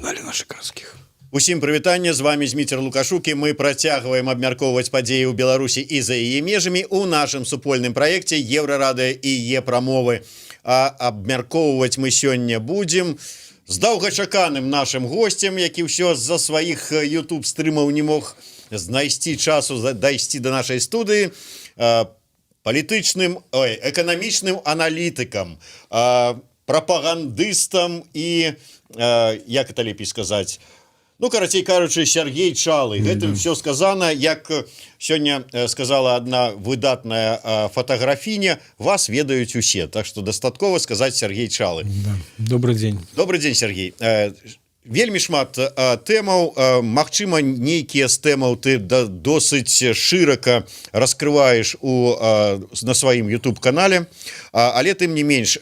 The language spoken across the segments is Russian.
погнали на шикарскіх. Усім прывітанне, з вами Зміцер Лукашук, і мы працягваем абмяркоўваць падзеі ў Беларусі і за яе межамі ў нашым супольным праекце Еўрарадыё і Е-прамовы. А абмяркоўваць мы сёння будзем з даўгачаканым нашым госцем, які ўсё з-за сваіх YouTube-стрымаў не мог знайсці часу дайсці да нашай студыі, эканамічным аналітыкам, прапагандыстам і, як это лепей сказаць, карацей кажучы, Сергей Чалы. Гэтым все сказано, як сёння сказала одна выдатная фотографіня, вас ведаюць усе, так что дастаткова сказаць Сергей Чалы. Да. Добрый день. Добрый день, Сергей. Вельмі шмат тэмаў, магчыма, нейкія з тэмаў ты досыць шырака раскрываеш на сваім YouTube-канале, але тым не менш,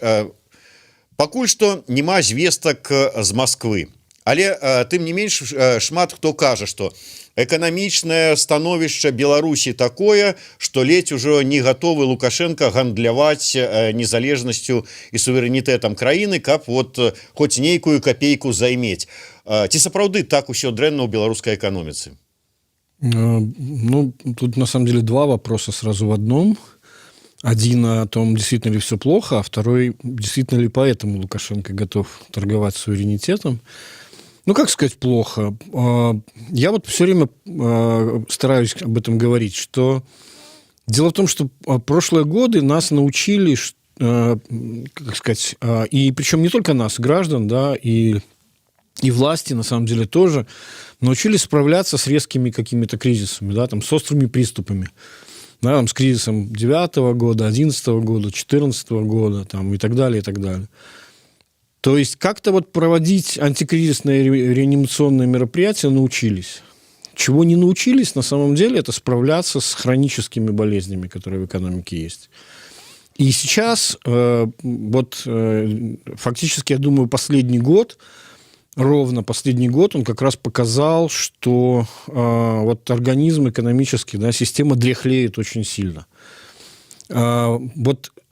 пакуль што няма звестак з Москвы. Але тым не менш шмат хто кажа, што эканамічнае становішча Беларусі такое, што ледзь ужо не гатовы Лукашенко гандляваць незалежнасцю і суверэнітэтам краіны, каб хоць нейкую капейку займець. Ці сапраўды так усё дрэнна ў беларускай эканоміцы? Тут на самом деле два вопроса сразу в одном. Один о том, действительно ли все плохо, а второй, действительно ли поэтому Лукашенко готов торговать суверенитетом. Как сказать, плохо? Я все время стараюсь об этом говорить, что дело в том, что прошлые годы нас научили, как сказать, и причем не только нас, граждан, да, и власти, на самом деле, тоже научились справляться с резкими какими-то кризисами, да, там, с острыми приступами. Да, там, с кризисом 2009 года, 2011 года, 2014 года там, и так далее, и так далее. То есть как-то проводить антикризисные реанимационные мероприятия научились. Чего не научились, на самом деле, это справляться с хроническими болезнями, которые в экономике есть. И сейчас, фактически, я думаю, ровно последний год, он как раз показал, что организм экономический, да, система дряхлеет очень сильно.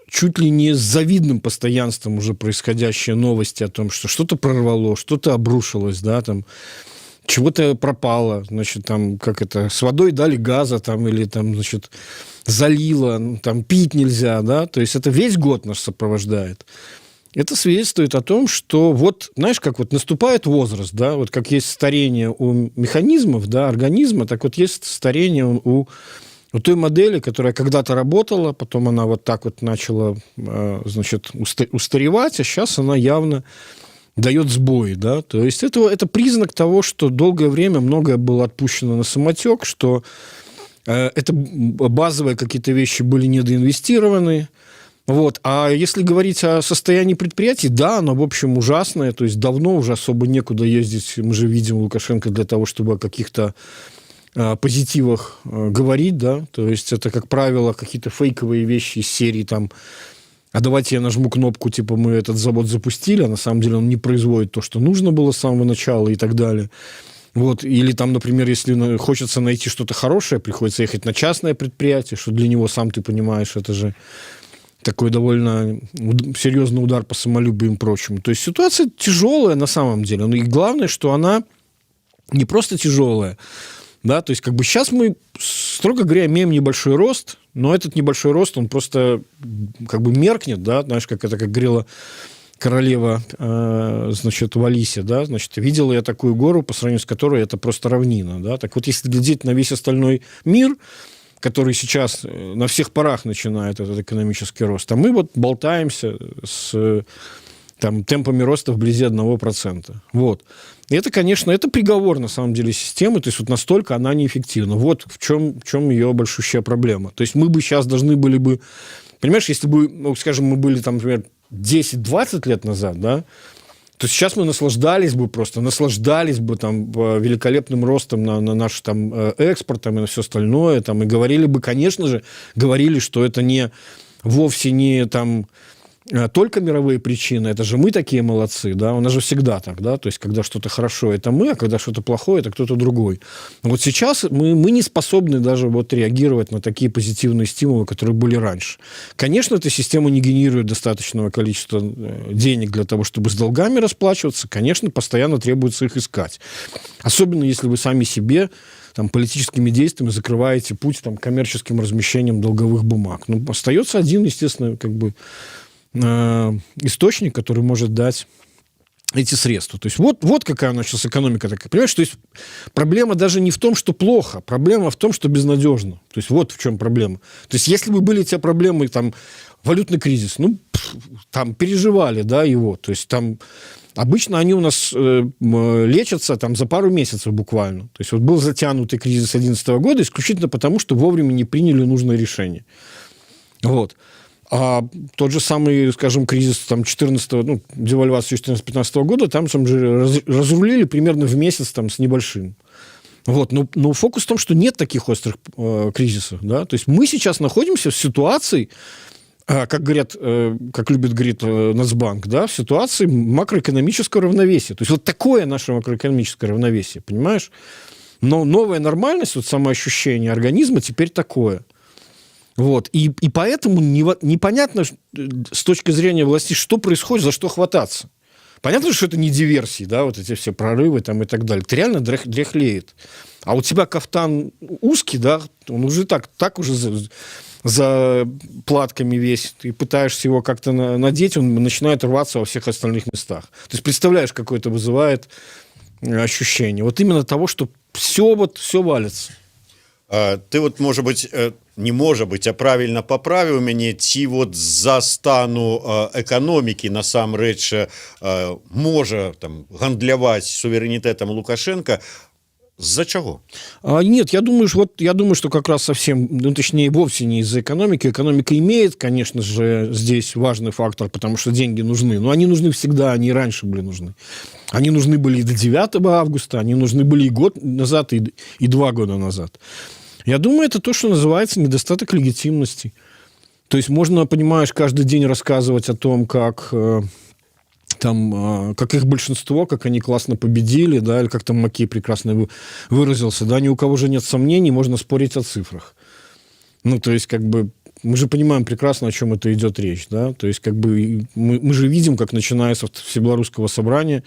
Чуть ли не с завидным постоянством уже происходящие новости о том, что что-то прорвало, что-то обрушилось, да, там, чего-то пропало, значит, там, с водой дали газа, там, или, там, значит, залило, там, пить нельзя, да, то есть это весь год нас сопровождает. Это свидетельствует о том, что знаешь, как наступает возраст, да, как есть старение у механизмов, да, организма, так есть старение у той модели, которая когда-то работала, потом она начала, значит, устаревать, а сейчас она явно дает сбои, да, то есть это признак того, что долгое время многое было отпущено на самотек, что это базовые какие-то вещи были недоинвестированы. А если говорить о состоянии предприятий, да, оно, в общем, ужасное, то есть давно уже особо некуда ездить, мы же видим Лукашенко для того, чтобы о каких-то позитивах говорить, да, то есть это, как правило, какие-то фейковые вещи из серии там, а давайте я нажму кнопку, типа мы этот завод запустили, а на самом деле он не производит то, что нужно было с самого начала и так далее. Или там, например, если хочется найти что-то хорошее, приходится ехать на частное предприятие, что для него, сам ты понимаешь, это же такой довольно серьезный удар по самолюбию и прочему. То есть ситуация тяжелая на самом деле. И главное, что она не просто тяжелая, да, то есть сейчас мы, строго говоря, имеем небольшой рост, но этот небольшой рост, он просто меркнет, да, знаешь, как говорила королева, значит, в Алисе, да, значит, видела я такую гору, по сравнению с которой это просто равнина, да, так если глядеть на весь остальной мир, который сейчас на всех парах начинает этот экономический рост, а мы болтаемся с темпами роста вблизи 1%. И это, конечно, это приговор, на самом деле, системы, то есть настолько она неэффективна. В чем ее большущая проблема. То есть мы бы сейчас должны были бы, понимаешь, если бы, скажем, мы были, например, 10-20 лет назад, да, то сейчас мы наслаждались бы великолепным ростом на наш экспорт и на все остальное, и говорили бы, конечно же, что это вовсе не только мировые причины, это же мы такие молодцы, да, у нас же всегда так, да, то есть когда что-то хорошо, это мы, а когда что-то плохое, это кто-то другой. Вот сейчас мы не способны даже вот реагировать на такие позитивные стимулы, которые были раньше. Конечно, эта система не генерирует достаточного количества денег для того, чтобы с долгами расплачиваться, конечно, постоянно требуется их искать. Особенно, если вы сами себе там, политическими действиями закрываете путь там, к коммерческим размещениям долговых бумаг. Ну, остается один, естественно, как бы источник, который может дать эти средства. То есть вот какая у нас сейчас экономика такая. Понимаешь, то есть проблема даже не в том, что плохо, проблема в том, что безнадежно. То есть вот в чем проблема. То есть если бы были те проблемы, там, валютный кризис, ну, там, переживали, да, его, то есть там обычно они у нас лечатся там за пару месяцев буквально. То есть вот был затянутый кризис 2011 года исключительно потому, что вовремя не приняли нужное решение. Вот. А тот же самый, скажем, кризис там, 14-го, ну, девальвацию 14-15 года, там же разрулили примерно в месяц там, с небольшим. Вот. Но фокус в том, что нет таких острых кризисов. Да? То есть мы сейчас находимся в ситуации, как говорят, как любит говорить Нацбанк, да, в ситуации макроэкономического равновесия. То есть вот такое наше макроэкономическое равновесие, понимаешь? Но новая нормальность, вот самоощущение организма теперь такое. Вот. И поэтому непонятно с точки зрения власти, что происходит, за что хвататься. Понятно, что это не диверсии, да, вот эти все прорывы там и так далее. Ты реально дряхлеет. А у тебя кафтан узкий, да, он уже так уже за платками весь. Ты пытаешься его как-то надеть, он начинает рваться во всех остальных местах. То есть представляешь, какое это вызывает ощущение. Вот именно того, что все валится. Ты вот, может быть, не может быть, а правильно поправіў мяне, ці вот за стану эканомікі насамрэч можа там гандляваць суверэнітэтам Лукашенко. З-за чего? Нет, я думаю, что как раз совсем, ну, точнее, вовсе не из-за экономики. Экономика имеет, конечно же, здесь важный фактор, потому что деньги нужны. Но они нужны всегда, они и раньше были нужны. Они нужны были и до 9 августа, они нужны были и год назад, и 2 года назад. Я думаю, это то, что называется недостаток легитимности. То есть можно, понимаешь, каждый день рассказывать о том, как их большинство, как они классно победили, да, или как там Маккей прекрасно выразился, да, ни у кого же нет сомнений, можно спорить о цифрах. Ну, то есть, как бы, мы же понимаем прекрасно, о чем это идет речь, да, то есть, как бы, мы же видим, как начиная с Всебелорусского собрания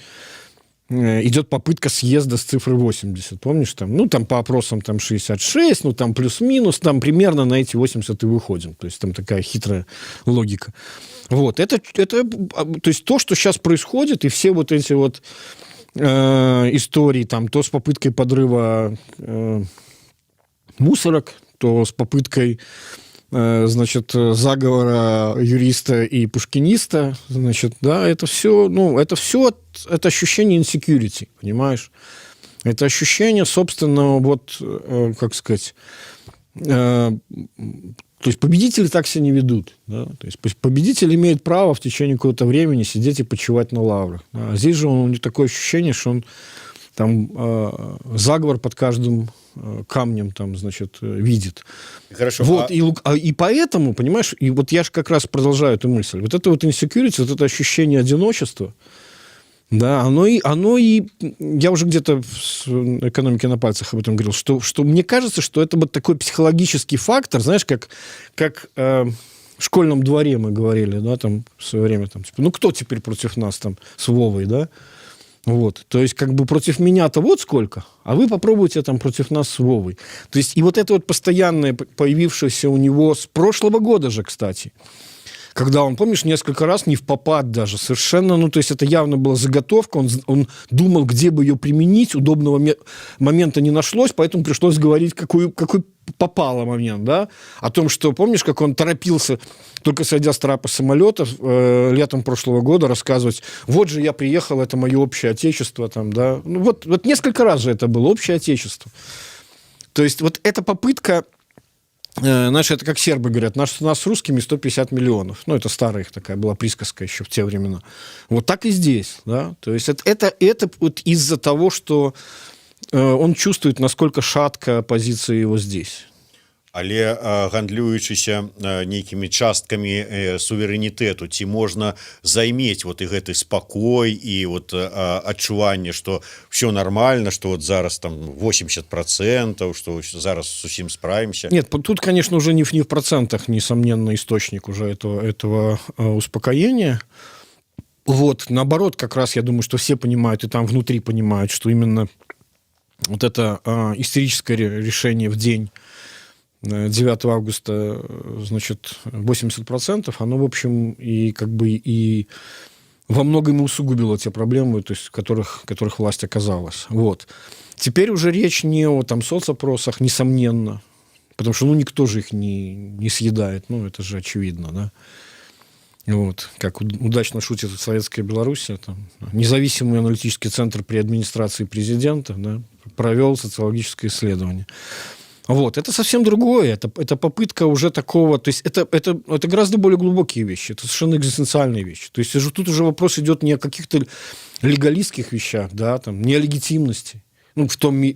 идет попытка съезда с цифры 80, помнишь, там, ну, там по опросам там 66, ну, там плюс-минус, там примерно на эти 80 и выходим, то есть, там такая хитрая логика. Вот, это то есть, то, что сейчас происходит, и все вот эти вот истории, там, то с попыткой подрыва мусорок, то с попыткой значит, заговора юриста и пушкиниста, значит, да, это все, это ощущение insecurity, понимаешь? Это ощущение собственного, вот, как сказать, то есть победители так себя не ведут, да? То есть победитель имеет право в течение какого-то времени сидеть и почивать на лаврах. Да? А здесь же у него такое ощущение, что он там заговор под каждым камнем там, значит, видит. Хорошо. Вот, и поэтому, понимаешь, и вот я же как раз продолжаю эту мысль. Вот это вот insecurity, вот это ощущение одиночества, да, оно и я уже где-то в экономике на пальцах об этом говорил, что мне кажется, что это вот такой психологический фактор, знаешь, как в школьном дворе мы говорили, да, там в свое время, там, типа, ну кто теперь против нас там с Вовой, да? Вот, то есть, как бы против меня-то вот сколько, а вы попробуйте там против нас с Вовой. То есть, и вот это вот постоянное появившееся у него с прошлого года же, кстати, когда он, помнишь, несколько раз не впопад даже, совершенно, ну, то есть, это явно была заготовка, он думал, где бы ее применить, удобного момента не нашлось, поэтому пришлось говорить, какой попало момент, да, о том, что, помнишь, как он торопился, только сойдя с трапа самолета летом прошлого года, рассказывать, вот же я приехал, это мое общее отечество, там, да, ну, вот несколько раз же это было, общее отечество. То есть, вот эта попытка, знаешь, это как сербы говорят, нас с русскими 150 миллионов, ну, это старая их такая была присказка еще в те времена. Вот так и здесь, да, то есть, это вот из-за того, что он чувствует, насколько шаткая позиция его здесь. Але гандлюючыся нейкімі часткамі суверэнітэту, ці можна займець вот і гэты спакой і вот адчуванне, што все нормально, што вот зараз там 80%, што зараз зусім справімся. Нет, тут, конечно, уже не в процентах, несомненно, источник уже этого успокоения. Вот, наоборот, как раз я думаю, что все понимают, и там внутри понимают, что именно вот это истерическое решение в день 9 августа, значит, 80%, оно, в общем, и как бы и во многом усугубило те проблемы, то есть, в которых власть оказалась. Вот. Теперь уже речь не о там соцопросах, несомненно, потому что, никто же их не съедает, это же очевидно, да. Вот. Как удачно шутит Советская Белоруссия, там, независимый аналитический центр при администрации президента, да, провел социологическое исследование. Вот, это совсем другое, это попытка уже такого, то есть это гораздо более глубокие вещи, это совершенно экзистенциальные вещи. То есть тут уже вопрос идет не о каких-то легалистских вещах, да, там, не о легитимности, в том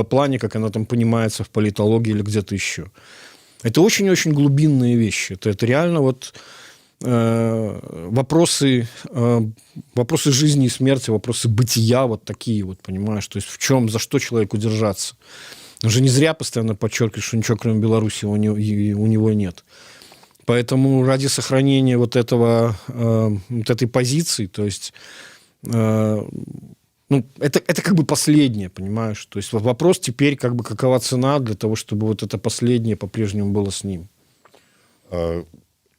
плане, как она там понимается в политологии или где-то еще. Это очень-очень глубинные вещи, это реально вот вопросы жизни и смерти, вопросы бытия вот такие вот, понимаешь, то есть в чем, за что человеку держаться. Он же не зря постоянно подчеркивает, что ничего, кроме Беларуси, у него нет. Поэтому ради сохранения вот этой позиции, то есть, это как бы последнее, понимаешь? То есть вопрос теперь, как бы, какова цена для того, чтобы вот это последнее по-прежнему было с ним.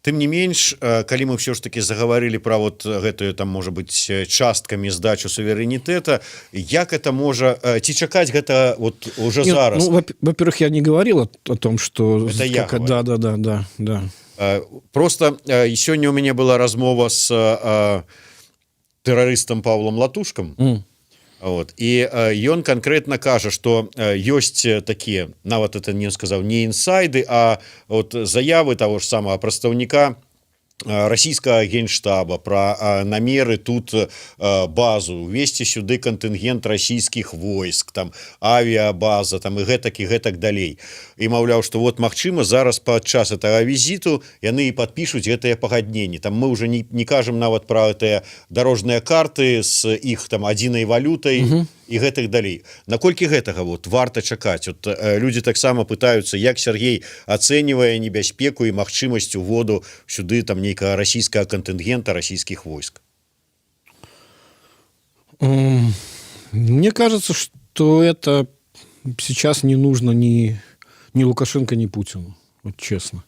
Тым не менш, калі мы все ж таки заговорили про вот гэтую там, можа быть, часткамі здачу суверэнітэта, як это можа, ці чакаць гэта вот уже зараз? Во-первых, я не говорил о том, что... Это я говорю. Да. Просто сёння у мяне была размова с тэрарыстам Павлом Латушкам. Вот. І ён конкретно кажа, што ёсць такія, нават это не сказаў, не інсайды, а вот заявы того ж самого прадстаўніка российского генштаба про намеры тут базу увезти сюды контингент российских войск, там авиабаза, там и гэтак далей. И маўляў, что вот магчыма зараз падчас этого визиту яны и подпишут гэтыя пагадненні. Там мы уже не кажем нават про гэтыя дорожные карты с их там адзінай валютай и гэтак далей. Наколькі гэтага вот варта чакаць? Вот люди таксама пытаются, як Сергей ацэньвае небяспеку и магчымасць уводу сюды там нейкага российского контингента, российских войск? Мне кажется, что это сейчас не нужно ни Лукашенко, ни Путину, вот честно.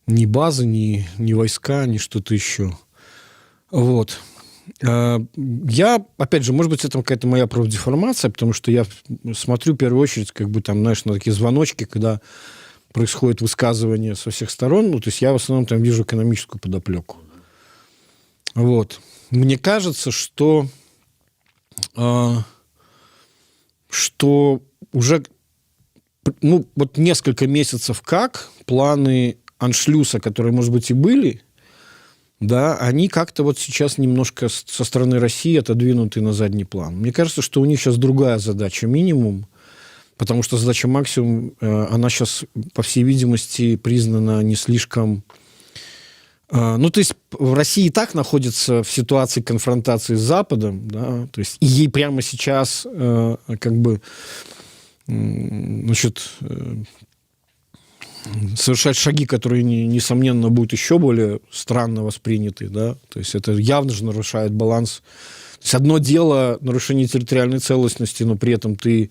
Ни базы, ни войска, ни что-то еще. Вот. Я, опять же, может быть, это какая-то моя профдеформация, потому что я смотрю в первую очередь, как бы там, знаешь, на такие звоночки, когда происходит высказывание со всех сторон, то есть я в основном там вижу экономическую подоплеку. Вот. Мне кажется, что уже вот несколько месяцев как планы аншлюса, которые, может быть, и были, да, они как-то вот сейчас немножко со стороны России отодвинуты на задний план. Мне кажется, что у них сейчас другая задача минимум, потому что задача максимум, она сейчас, по всей видимости, признана не слишком... то есть в России и так находится в ситуации конфронтации с Западом, да, то есть и ей прямо сейчас как бы, совершать шаги, которые, несомненно, будут еще более странно восприняты, да, то есть это явно же нарушает баланс. То есть одно дело нарушение территориальной целостности, но при этом ты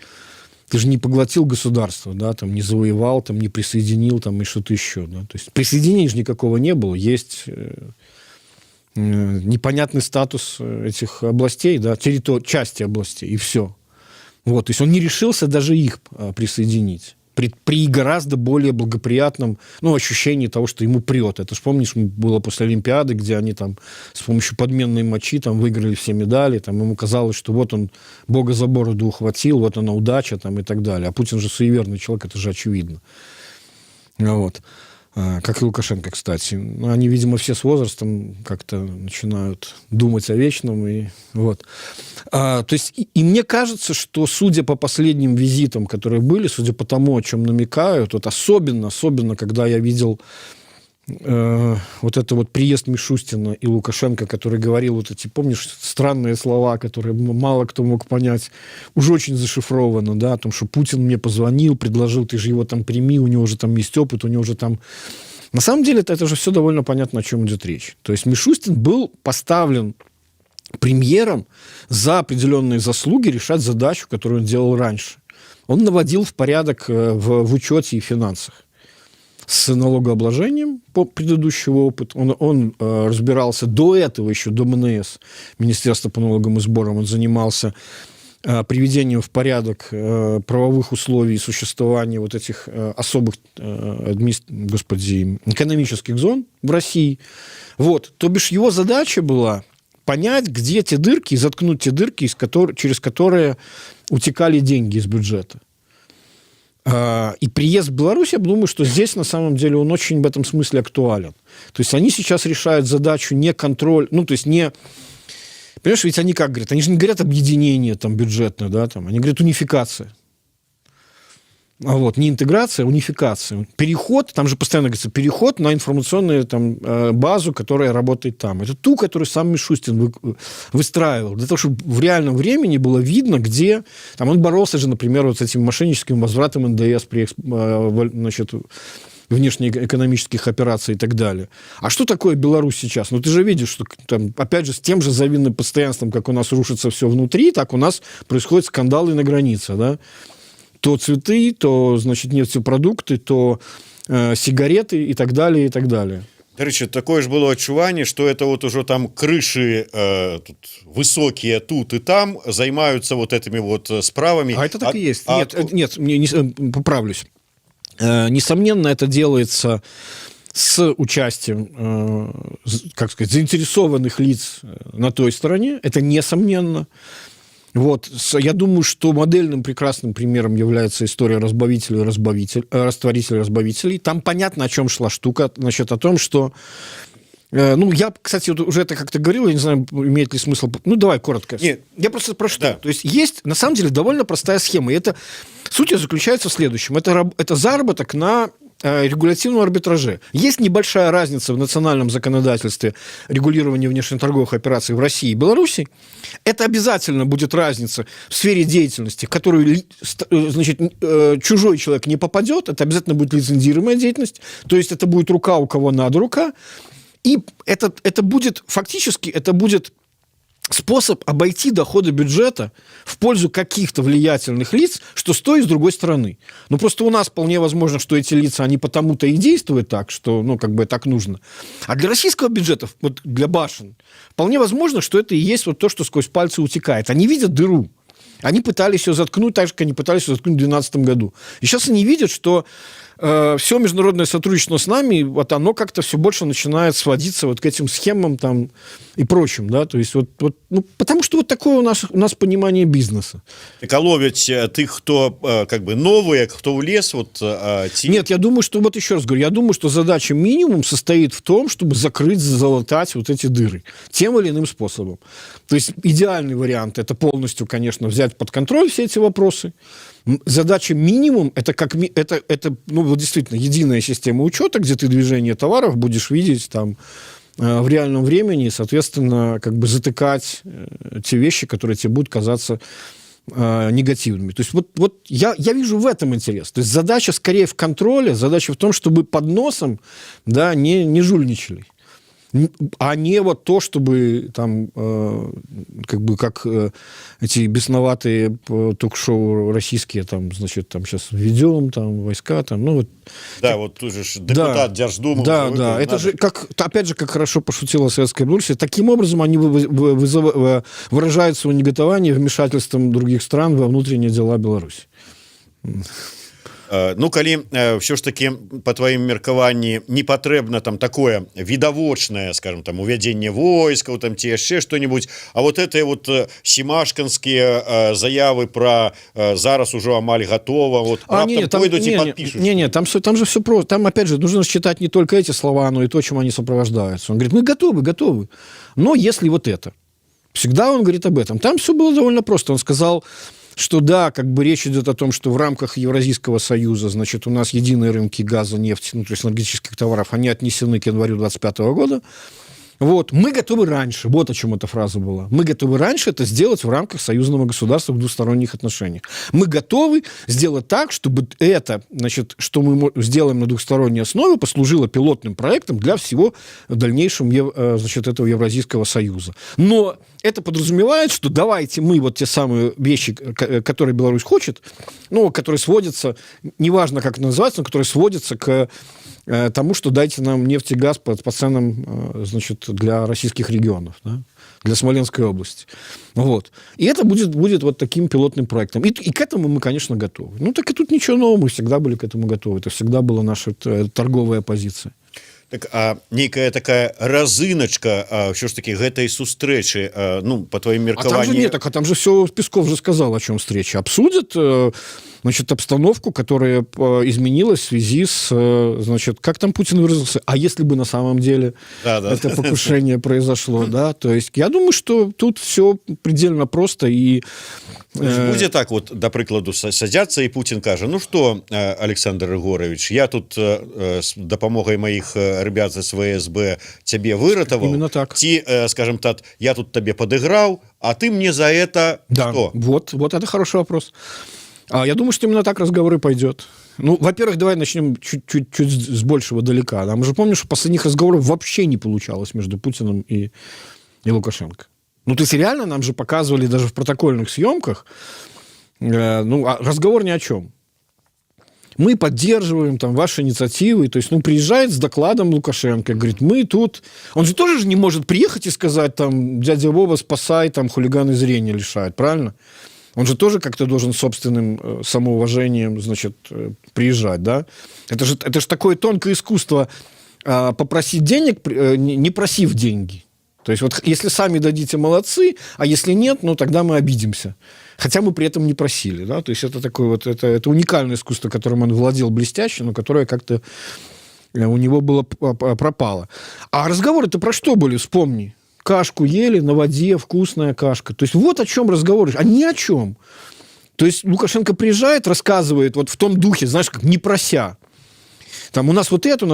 же не поглотил государство, да, там, не завоевал, там, не присоединил, там, и что-то еще, да. То есть присоединения же никакого не было, есть непонятный статус этих областей, да, части областей, и все. Вот, то есть он не решился даже их присоединить. При гораздо более благоприятном ощущении того, что ему прет. Это ж, помнишь, было после Олимпиады, где они там с помощью подменной мочи там выиграли все медали, там ему казалось, что вот он Бога за бороду ухватил, вот она удача там, и так далее. А Путин же суеверный человек, это же очевидно. Вот. как и Лукашенко, кстати. Они, видимо, все с возрастом как-то начинают думать о вечном. И, вот. То есть, и мне кажется, что, судя по последним визитам, которые были, судя по тому, о чем намекают, вот особенно, когда я видел вот это вот приезд Мишустина и Лукашенко, который говорил вот эти, помнишь, странные слова, которые мало кто мог понять, уже очень зашифровано, да, о том, что Путин мне позвонил, предложил, ты же его там прими, у него же там есть опыт, у него же там... На самом деле это же все довольно понятно, о чем идет речь. То есть Мишустин был поставлен премьером за определенные заслуги решать задачу, которую он делал раньше. Он наводил в порядок в учете и финансах. С налогообложением по предыдущего опыта. Он разбирался до этого, еще до МНС, Министерства по налогам и сборам, он занимался приведением в порядок правовых условий существования вот этих особых экономических зон в России. Вот. То бишь его задача была понять, где те дырки, и заткнуть те дырки, через которые утекали деньги из бюджета. И приезд в Беларусь, я думаю, что здесь, на самом деле, он очень в этом смысле актуален. То есть они сейчас решают задачу не контроль, ну, то есть не... Понимаешь, ведь они как говорят? Они же не говорят объединение там, бюджетное, да, там, они говорят унификация. Вот, не интеграция, а унификация. Переход, там же постоянно говорится, переход на информационную там, базу, которая работает там. Это ту, которую сам Мишустин выстраивал. Для того, чтобы в реальном времени было видно, где... Там он боролся же, например, вот с этим мошенническим возвратом НДС при значит, внешнеэкономических операций и так далее. А что такое Беларусь сейчас? Ну, ты же видишь, что, там, опять же, с тем же завидным постоянством, как у нас рушится все внутри, так у нас происходят скандалы на границе, да? То цветы, то, значит, нефтепродукты, то сигареты и так далее, и так далее. До речі, такое ж было адчуванне, что это вот уже там крыши тут высокие тут и там займаются вот этими вот справами. А это так и есть. Нет, поправлюсь. Несомненно, это делается с участием, как сказать, заинтересованных лиц на той стороне. Это несомненно. Вот. Я думаю, что модельным прекрасным примером является история растворителей-разбавителей. Там понятно, о чем шла штука. Значит, о том, что... Ну, я, кстати, вот уже это как-то говорил, я не знаю, имеет ли смысл... Ну, давай коротко. Нет. Я просто про что? Да. То есть есть, на самом деле, довольно простая схема. И это суть заключается в следующем. Это заработок на регулятивном арбитраже. Есть небольшая разница в национальном законодательстве регулирования внешнеторговых операций в России и Беларуси. Это обязательно будет разница в сфере деятельности, в которую, значит, чужой человек не попадет. Это обязательно будет лицензируемая деятельность. То есть это будет рука, у кого надо рука. И это будет, фактически, это будет способ обойти доходы бюджета в пользу каких-то влиятельных лиц, что с той и с другой стороны. Но просто у нас вполне возможно, что эти лица, они потому-то и действуют так, что, ну, как бы так нужно. А для российского бюджета, вот для башен, вполне возможно, что это и есть вот то, что сквозь пальцы утекает. Они видят дыру. Они пытались ее заткнуть так же, как они пытались ее заткнуть в 2012 году. И сейчас они видят, что все международное сотрудничество с нами, вот оно как-то все больше начинает сводиться вот к этим схемам там и прочим, да, то есть вот ну, потому что вот такое у нас понимание бизнеса. Так, а ловить тех, кто как бы новые, кто влез, вот... Нет, я думаю, что, вот еще раз говорю, я думаю, что задача минимум состоит в том, чтобы закрыть, залатать вот эти дыры тем или иным способом. То есть идеальный вариант – это полностью, конечно, взять под контроль все эти вопросы. Задача минимум – это ну, вот действительно единая система учета, где ты движение товаров будешь видеть там в реальном времени и, соответственно, как бы затыкать те вещи, которые тебе будут казаться негативными. То есть вот я вижу в этом интерес. То есть задача скорее в контроле, задача в том, чтобы под носом, да, не жульничали. А не вот то, чтобы там как бы как эти бесноватые ток-шоу российские там, значит, там сейчас введем там войска там, ну вот. Да, вот тут же депутат Держдумы. Да, это же как, опять же, как хорошо пошутила советская Беларусь. Таким образом они выражают свое негодование вмешательством других стран во внутренние дела Беларуси. Ну калі все ж таки по тваім меркаванні не патрэбна там такое відавочнае, скажем, там увядзенне войскаў там ці яшчэ что-нибудь, а вот это вот семашканскія заявы про зараз уже амаль готова, вот пойдут и подпишут. Там же все просто. Там опять же нужно считать не только эти слова, но и то, чем они сопровождаются. Он говорит, мы готовы, но если вот это. Всегда он говорит об этом. Там все было довольно просто. Он сказал, что да, как бы речь идет о том, что в рамках Евразийского союза, значит, у нас единые рынки газа, нефти, ну, то есть энергетических товаров, они отнесены к январю 2025 года. Вот, мы готовы раньше, вот о чем эта фраза была. Мы готовы раньше это сделать в рамках союзного государства в двусторонних отношениях. Мы готовы сделать так, чтобы это, значит, что мы сделаем на двухсторонней основе, послужило пилотным проектом для всего в дальнейшем, значит, этого Евразийского союза. Но это подразумевает, что давайте мы вот те самые вещи, которые Беларусь хочет, ну, которые сводятся, неважно, как это называется, но которые сводятся к тому, что дайте нам нефть и газ по ценам, значит, для российских регионов, да, для Смоленской области. Вот. И это будет вот таким пилотным проектом. И к этому мы, конечно, готовы. Ну, так и тут ничего нового, мы всегда были к этому готовы. Это всегда была наша торговая позиция. Так, а нейкая такая разыначка все ж таки гэтай сустрэчы, ну, по твоим меркаванні... Там же все, Песков же сказал, о чем встреча. Обсудят, значит, обстановку, которая изменилась в связи с, значит, как там Путин выразился, а если бы на самом деле это покушение произошло, да, то есть я думаю, что тут все предельно просто и... Будзе так вот, да прыкладу, садзяцца, і Путин кажа, ну что, Александр Егорович, я тут с дапамогай моих ребят з ФСБ цябе выратаваў, ці, скажем так, я тут табе подыграў, а ты мне за это да, что? Вот это хороший вопрос. Я думаю, что именно так разговор и пойдет. Ну, во-первых, давай начнем чуть с большего далека. Мы же помним, что последних разговоров вообще не получалось между Путиным и Лукашенко. Ну, то есть реально нам же показывали даже в протокольных съемках, разговор ни о чем. Мы поддерживаем там ваши инициативы. То есть, приезжает с докладом Лукашенко, говорит, мы тут... Он же тоже не может приехать и сказать, там, дядя Вова, спасай, там, хулиганы зрения лишают, правильно? Он же тоже как-то должен собственным самоуважением, значит, приезжать, да? Это же такое тонкое искусство попросить денег, не просив деньги. То есть вот если сами дадите, молодцы, а если нет, тогда мы обидимся. Хотя мы при этом не просили, да? То есть это такое вот, это уникальное искусство, которым он владел блестяще, но которое как-то у него было пропало. А разговоры-то про что были, вспомни. Кашку ели на воде, вкусная кашка. То есть вот о чем разговоры, а ни о чем. То есть Лукашенко приезжает, рассказывает вот в том духе, знаешь, как не прося. Там у нас вот это.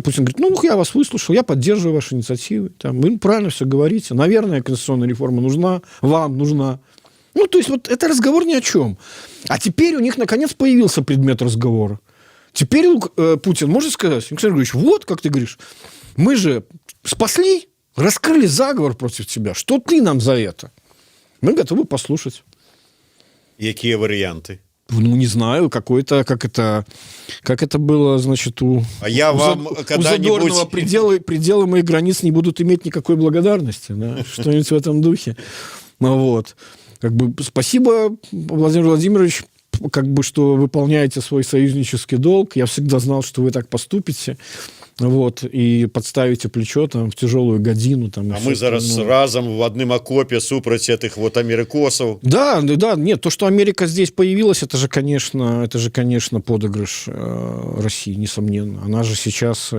Путин говорит, я вас выслушал, я поддерживаю ваши инициативы. Там, вы правильно все говорите. Наверное, конституционная реформа нужна, вам нужна. То есть вот это разговор ни о чем. А теперь у них, наконец, появился предмет разговора. Теперь Путин может сказать, Александр Григорьевич, вот, как ты говоришь, мы же спасли, раскрыли заговор против тебя. Что ты нам за это? Мы готовы послушать. Какие варианты? Не знаю, какой-то, как это было, значит, у Задорнова, пределы моих границ не будут иметь никакой благодарности, да? Что-нибудь в этом духе. Вот. Спасибо, Владимир Владимирович, что выполняете свой союзнический долг. Я всегда знал, что вы так поступите. Вот, и подставите плечо там в тяжелую годину. Там, мы зараз разом в одном окопе супрать этих вот америкосов. Да, нет, то, что Америка здесь появилась, это же, конечно, подыгрыш России, несомненно. Она же сейчас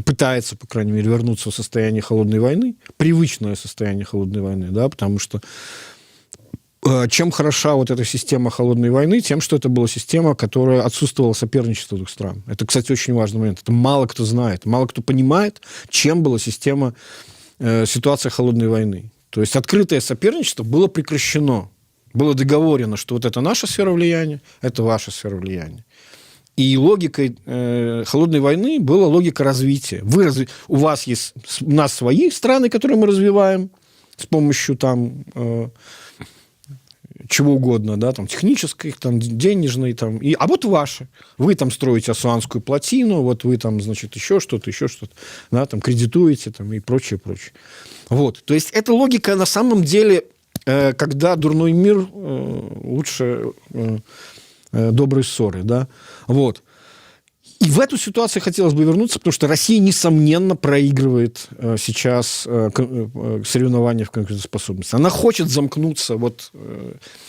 пытается, по крайней мере, вернуться в состояние холодной войны, привычное состояние холодной войны, да, потому что чем хороша вот эта система холодной войны? Тем, что это была система, которая отсутствовала соперничество двух стран. Это, кстати, очень важный момент. Это мало кто знает, мало кто понимает, чем была ситуация холодной войны. То есть открытое соперничество было прекращено. Было договорено, что вот это наша сфера влияния, это ваша сфера влияния. И логикой холодной войны была логика развития. У вас есть у нас свои страны, которые мы развиваем с помощью там... чего угодно, да, там, технической, там, денежной, там, а вот ваши. Вы там строите Асуанскую плотину, вот вы там, значит, еще что-то, да, там, кредитуете, там, и прочее. Вот. То есть, эта логика, на самом деле, когда дурной мир, лучше доброй ссоры, да, вот. И в эту ситуацию хотелось бы вернуться, потому что Россия, несомненно, проигрывает сейчас соревнования в конкурентоспособности. Она хочет замкнуться, вот,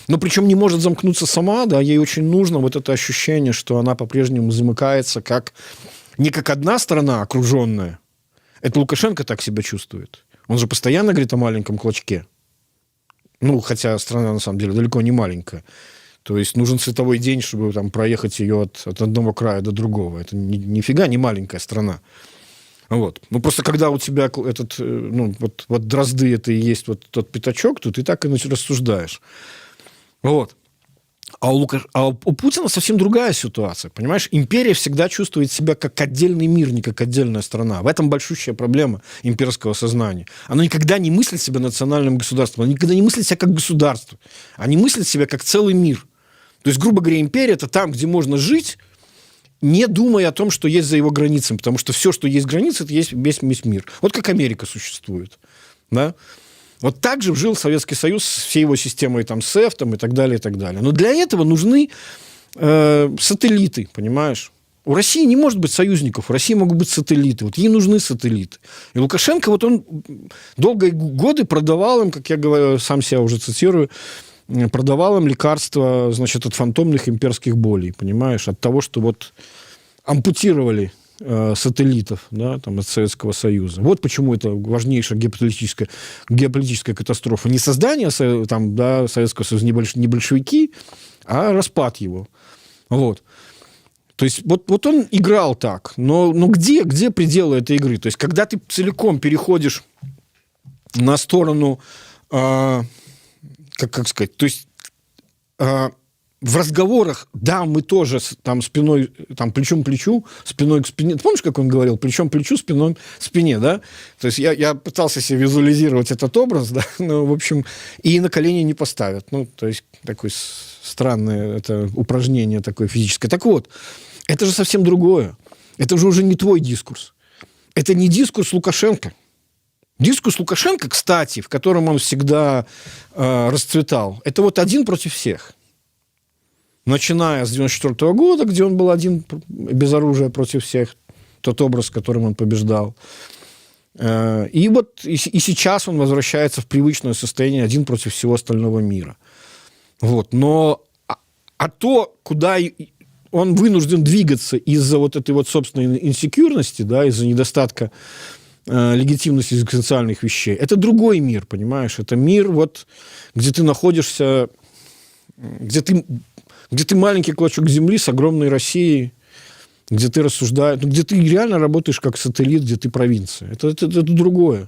но причем не может замкнуться сама, да, ей очень нужно вот это ощущение, что она по-прежнему замыкается не как одна страна окруженная. Это Лукашенко так себя чувствует. Он же постоянно говорит о маленьком клочке. Ну, хотя страна, на самом деле, далеко не маленькая. То есть нужен световой день, чтобы там проехать ее от одного края до другого. Это нифига не маленькая страна. Вот. Ну, просто когда у тебя этот, ну, вот дрозды, это и есть вот тот пятачок, то ты так и рассуждаешь. Вот. А у Путина совсем другая ситуация. Понимаешь, империя всегда чувствует себя как отдельный мир, не как отдельная страна. В этом большущая проблема имперского сознания. Оно никогда не мыслит себя национальным государством. Оно никогда не мыслит себя как государство. Они мыслят себя как целый мир. То есть, грубо говоря, империя – это там, где можно жить, не думая о том, что есть за его границами. Потому что все, что есть границы, это есть весь мир. Вот как Америка существует. Да? Вот так же жил Советский Союз с всей его системой там, СЭФ там, и так далее, и так далее. Но для этого нужны сателлиты, понимаешь? У России не может быть союзников, у России могут быть сателлиты. Вот ей нужны сателлиты. И Лукашенко, вот он долгие годы продавал им, как я говорю, сам себя уже цитирую, продавал им лекарства, значит, от фантомных имперских болей, понимаешь? От того, что вот ампутировали сателлитов, да, там, от Советского Союза. Вот почему это важнейшая геополитическая катастрофа. Не создание там, да, Советского Союза, не большевики, а распад его. Вот. То есть вот он играл так. Но где пределы этой игры? То есть когда ты целиком переходишь на сторону... Как сказать, то есть в разговорах, да, мы тоже там спиной, там плечом к плечу, спиной к спине. Ты помнишь, как он говорил? Плечом к плечу, спиной к спине, да? То есть я пытался себе визуализировать этот образ, да, но, в общем, и на колени не поставят. Ну, то есть такое странное это упражнение такое физическое. Так вот, это же совсем другое. Это же уже не твой дискурс. Это не дискурс Лукашенко. Дискурс Лукашенко, кстати, в котором он всегда расцветал, это вот один против всех. Начиная с 1994 года, где он был один без оружия против всех, тот образ, которым он побеждал. И вот и сейчас он возвращается в привычное состояние один против всего остального мира. Вот. Но то, куда он вынужден двигаться из-за вот этой вот собственной инсекьюрности, да, из-за недостатка легитимности экзистенциальных вещей. Это другой мир, понимаешь? Это мир, вот, где ты находишься, где ты маленький клочок земли с огромной Россией, где ты рассуждаешь, где ты реально работаешь как сателлит, где ты провинция. Это другое.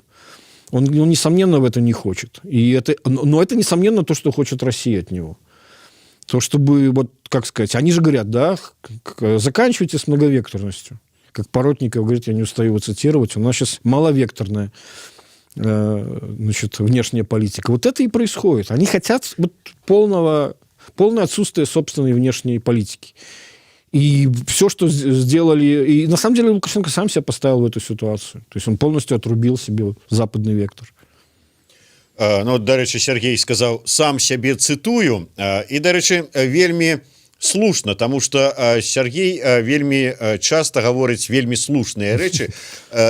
Он, несомненно, в это не хочет. Но это, несомненно, то, что хочет Россия от него. То, чтобы, вот, как сказать, они же говорят, да, заканчивайте с многовекторностью. Как Поротников говорит, я не устаю его цитировать, у нас сейчас маловекторная значит, внешняя политика. Вот это и происходит. Они хотят вот полное отсутствие собственной внешней политики. И все, что сделали... И на самом деле Лукашенко сам себя поставил в эту ситуацию. То есть он полностью отрубил себе западный вектор. Ну, до речі, Сергей сказал, сам себе цитую. И, до речі, вельми... слушна, тому что Сергей вельмі часто говорить вельмі слушныя рэчы,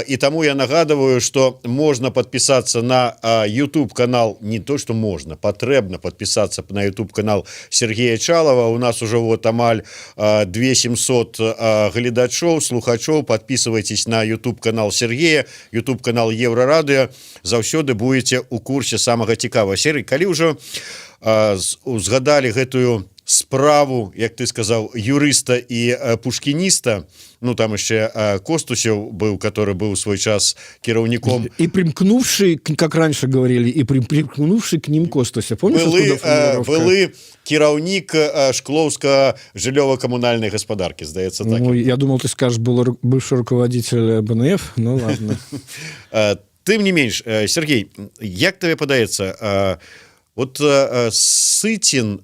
і таму я нагадываю, что можно подписаться на YouTube канал, не то что можно, патрэбна подписаться на YouTube канал Сергея Чалова. У нас уже вот амаль 2700 гледачоў, слухачоў. Подписывайтесь на YouTube канал Сергея, YouTube канал Еврорадио, заўсёды будете у курсе самага цікавага. Сергей, калі ўжо узгадали гэтую справу, як ты сказал, юриста и пушкиниста, ну там еще Костусев был, который был в свой час кіраўніком. И примкнувший, как раньше говорили, и примкнувший к ним Костусев. Помнишь, былы кіраўнік Шкловска жыллёва-коммунальной господарки, здаецца так. Ну, я думал, ты скажешь, был бывший руководитель БНФ, ну ладно. Тым не менш, Сергей, як тебе падаецца, вот Сытин,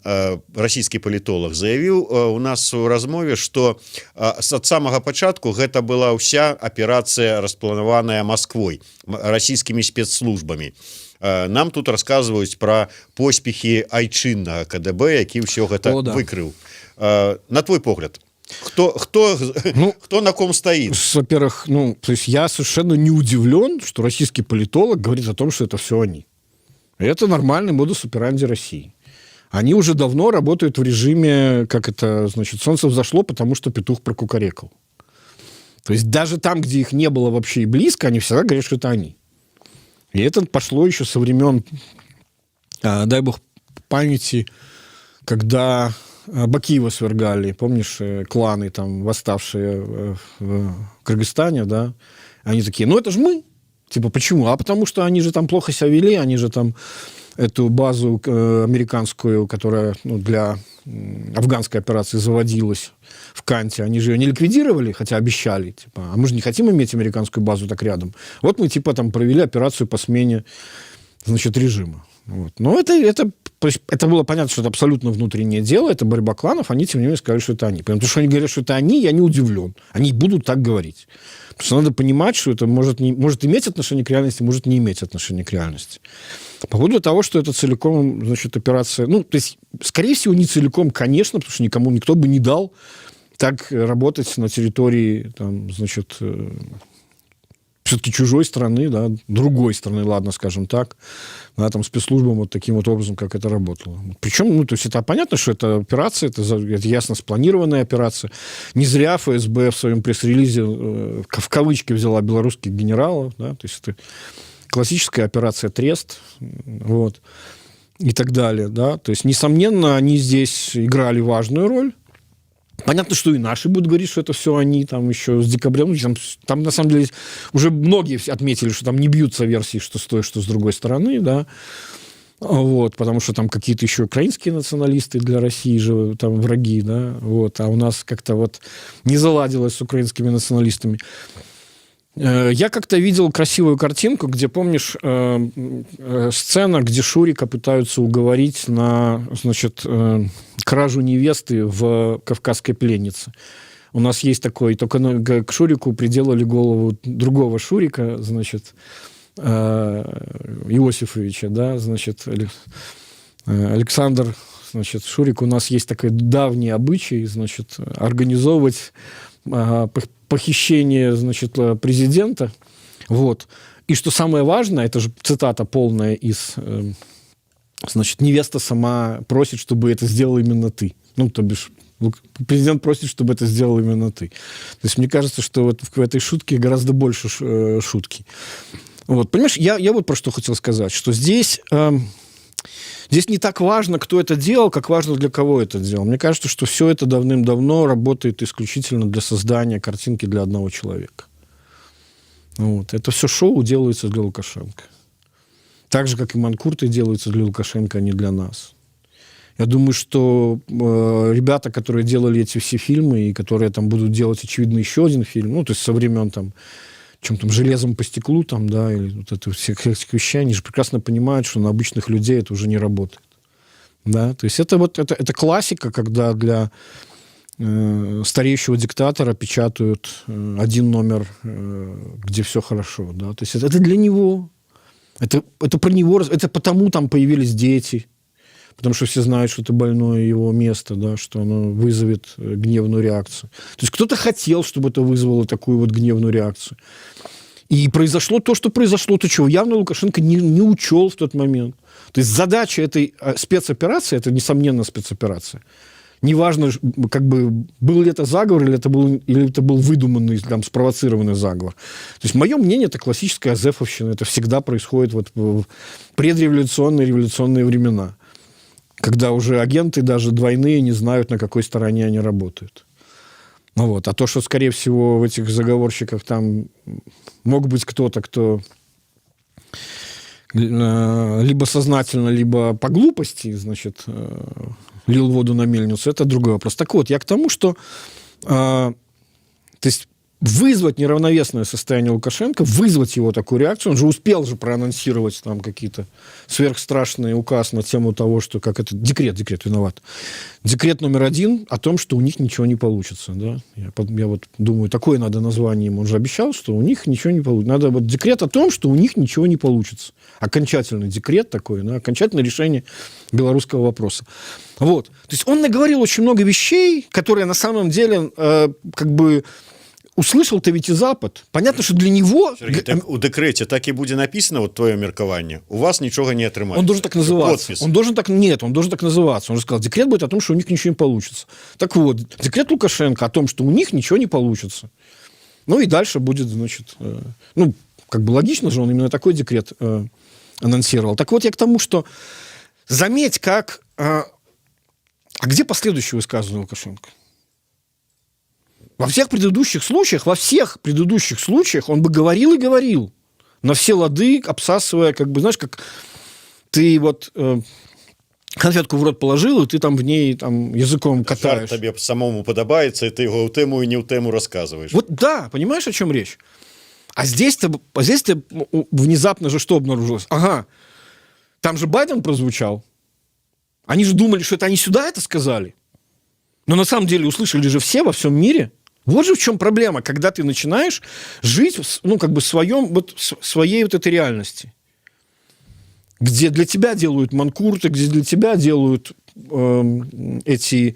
расійскі палітолог, заявіў у нас у размове, што ад самага пачатку гэта была ўся аперацыя распланаваная Масквой, расійскімі спецслужбамі. нам тут рассказываюць про поспехи айчыннага КДБ, які ўсё гэта выкрыў. На твой погляд, кто на ком стоит? Во-первых, то есть я совершенно не удивлен, что российский политолог говорит о том, что это все они. Это нормальный модус операнди России. Они уже давно работают в режиме, солнце взошло, потому что петух прокукарекал. То есть даже там, где их не было вообще и близко, они всегда говорят, что это они. И это пошло еще со времен, дай бог памяти, когда Бакиева свергали, помнишь, кланы там восставшие в Кыргызстане, да, они такие, это же мы. Типа, почему? А потому что они же там плохо себя вели, они же там эту базу американскую, которая для афганской операции заводилась в Канте, они же ее не ликвидировали, хотя обещали. Типа, а мы же не хотим иметь американскую базу так рядом. Вот мы там провели операцию по смене, режима. Вот. Но это было понятно, что это абсолютно внутреннее дело, это борьба кланов, они тем не менее сказали, что это они. Потому что они говорят, что это они, я не удивлен. Они будут так говорить. Потому что надо понимать, что это может иметь отношение к реальности, может не иметь отношения к реальности. По поводу того, что это целиком, операция... то есть, скорее всего, не целиком, конечно, потому что никто бы не дал так работать на территории, все-таки чужой страны, да, другой страны, ладно, скажем так, да, спецслужбам вот таким вот образом, как это работало. Причем, то есть это понятно, что это операция, это ясно спланированная операция. Не зря ФСБ в своем пресс-релизе в кавычки взяла белорусских генералов, да, то есть это классическая операция «Трест», вот, и так далее, да, то есть, несомненно, они здесь играли важную роль. Понятно, что и наши будут говорить, что это все они, еще с декабря. Там, на самом деле, уже многие отметили, что там не бьются версии, что с той, что с другой стороны, да. Вот, потому что там какие-то еще украинские националисты для России же там враги, да. Вот, а у нас как-то не заладилось с украинскими националистами. Я как-то видел красивую картинку, где, помнишь, сцена, где Шурика пытаются уговорить на, кражу невесты в «Кавказской пленнице». У нас есть такой, только к Шурику приделали голову другого Шурика, Иосифовича, да, Александр, Шурик. У нас есть такой давний обычай, организовывать похищение, президента. Вот. И что самое важное, это же цитата полная из... невеста сама просит, чтобы это сделал именно ты. То бишь, президент просит, чтобы это сделал именно ты. То есть, мне кажется, что в этой шутке гораздо больше шутки. Вот. Понимаешь, я вот про что хотел сказать, что здесь не так важно, кто это делал, как важно, для кого это делал. Мне кажется, что все это давным-давно работает исключительно для создания картинки для одного человека. Вот. Это все шоу делается для Лукашенко. Так же, как и манкурты делаются для Лукашенко, а не для нас. Я думаю, что ребята, которые делали эти все фильмы, и которые будут делать, очевидно, еще один фильм, то есть со времен железом по стеклу, да, или вот это всех этих вещей, они же прекрасно понимают, что на обычных людей это уже не работает. Да? То есть это классика, когда для стареющего диктатора печатают один номер, где все хорошо. Да? То есть это для него. Это про него, это потому там появились дети, потому что все знают, что это больное его место, да, что оно вызовет гневную реакцию. То есть кто-то хотел, чтобы это вызвало такую гневную реакцию. И произошло то, что произошло, то, чего явно Лукашенко не учел в тот момент. То есть задача этой спецоперации, это, несомненно, спецоперация. Неважно, был ли это заговор, или это был выдуманный, спровоцированный заговор. То есть, мое мнение, это классическая азефовщина. Это всегда происходит в предреволюционные, революционные времена, когда уже агенты даже двойные не знают, на какой стороне они работают. Вот. А то, что, скорее всего, в этих заговорщиках там мог быть кто-то, кто либо сознательно, либо по глупости, лил воду на мельницу, это другой вопрос. Так вот, я к тому, что то есть вызвать неравновесное состояние Лукашенко, вызвать его такую реакцию. Он же успел же проанонсировать там какие-то сверхстрашные указ на тему того, что как это декрет виноват. Декрет номер 1 о том, что у них ничего не получится. Да? Я вот думаю, такое надо название ему. Он же обещал, что у них ничего не получится. Надо вот декрет о том, что у них ничего не получится. Окончательный декрет такой, да? Окончательное решение белорусского вопроса. Вот. То есть он наговорил очень много вещей, которые на самом деле как бы услышал-то ведь и Запад. Понятно, что для него... Сергей, так у декрете так и будет написано, вот твое меркование, у вас ничего не отрымается. Он должен так называться. Подпись. Он должен так называться. Он же сказал, декрет будет о том, что у них ничего не получится. Так вот, декрет Лукашенко о том, что у них ничего не получится. Ну и дальше будет, значит... ну, как бы логично же, он именно такой декрет анонсировал. Так вот, я к тому, что заметь, как... а где последующие высказывания Лукашенко? Во всех предыдущих случаях он бы говорил и говорил. На все лады, обсасывая, как бы, знаешь, как ты вот конфетку в рот положил, и ты там в ней там, языком катаешь. Жарт тебе самому подобается, и ты его в тему и не в тему рассказываешь. Вот да, понимаешь, о чем речь? А здесь-то внезапно же что обнаружилось? Ага, там же Байден прозвучал. Они же думали, что это они сюда это сказали. Но на самом деле услышали же все во всем мире. Вот же в чем проблема, когда ты начинаешь жить, ну, как бы своей вот этой реальности. Где для тебя делают манкурты, где для тебя делают эти,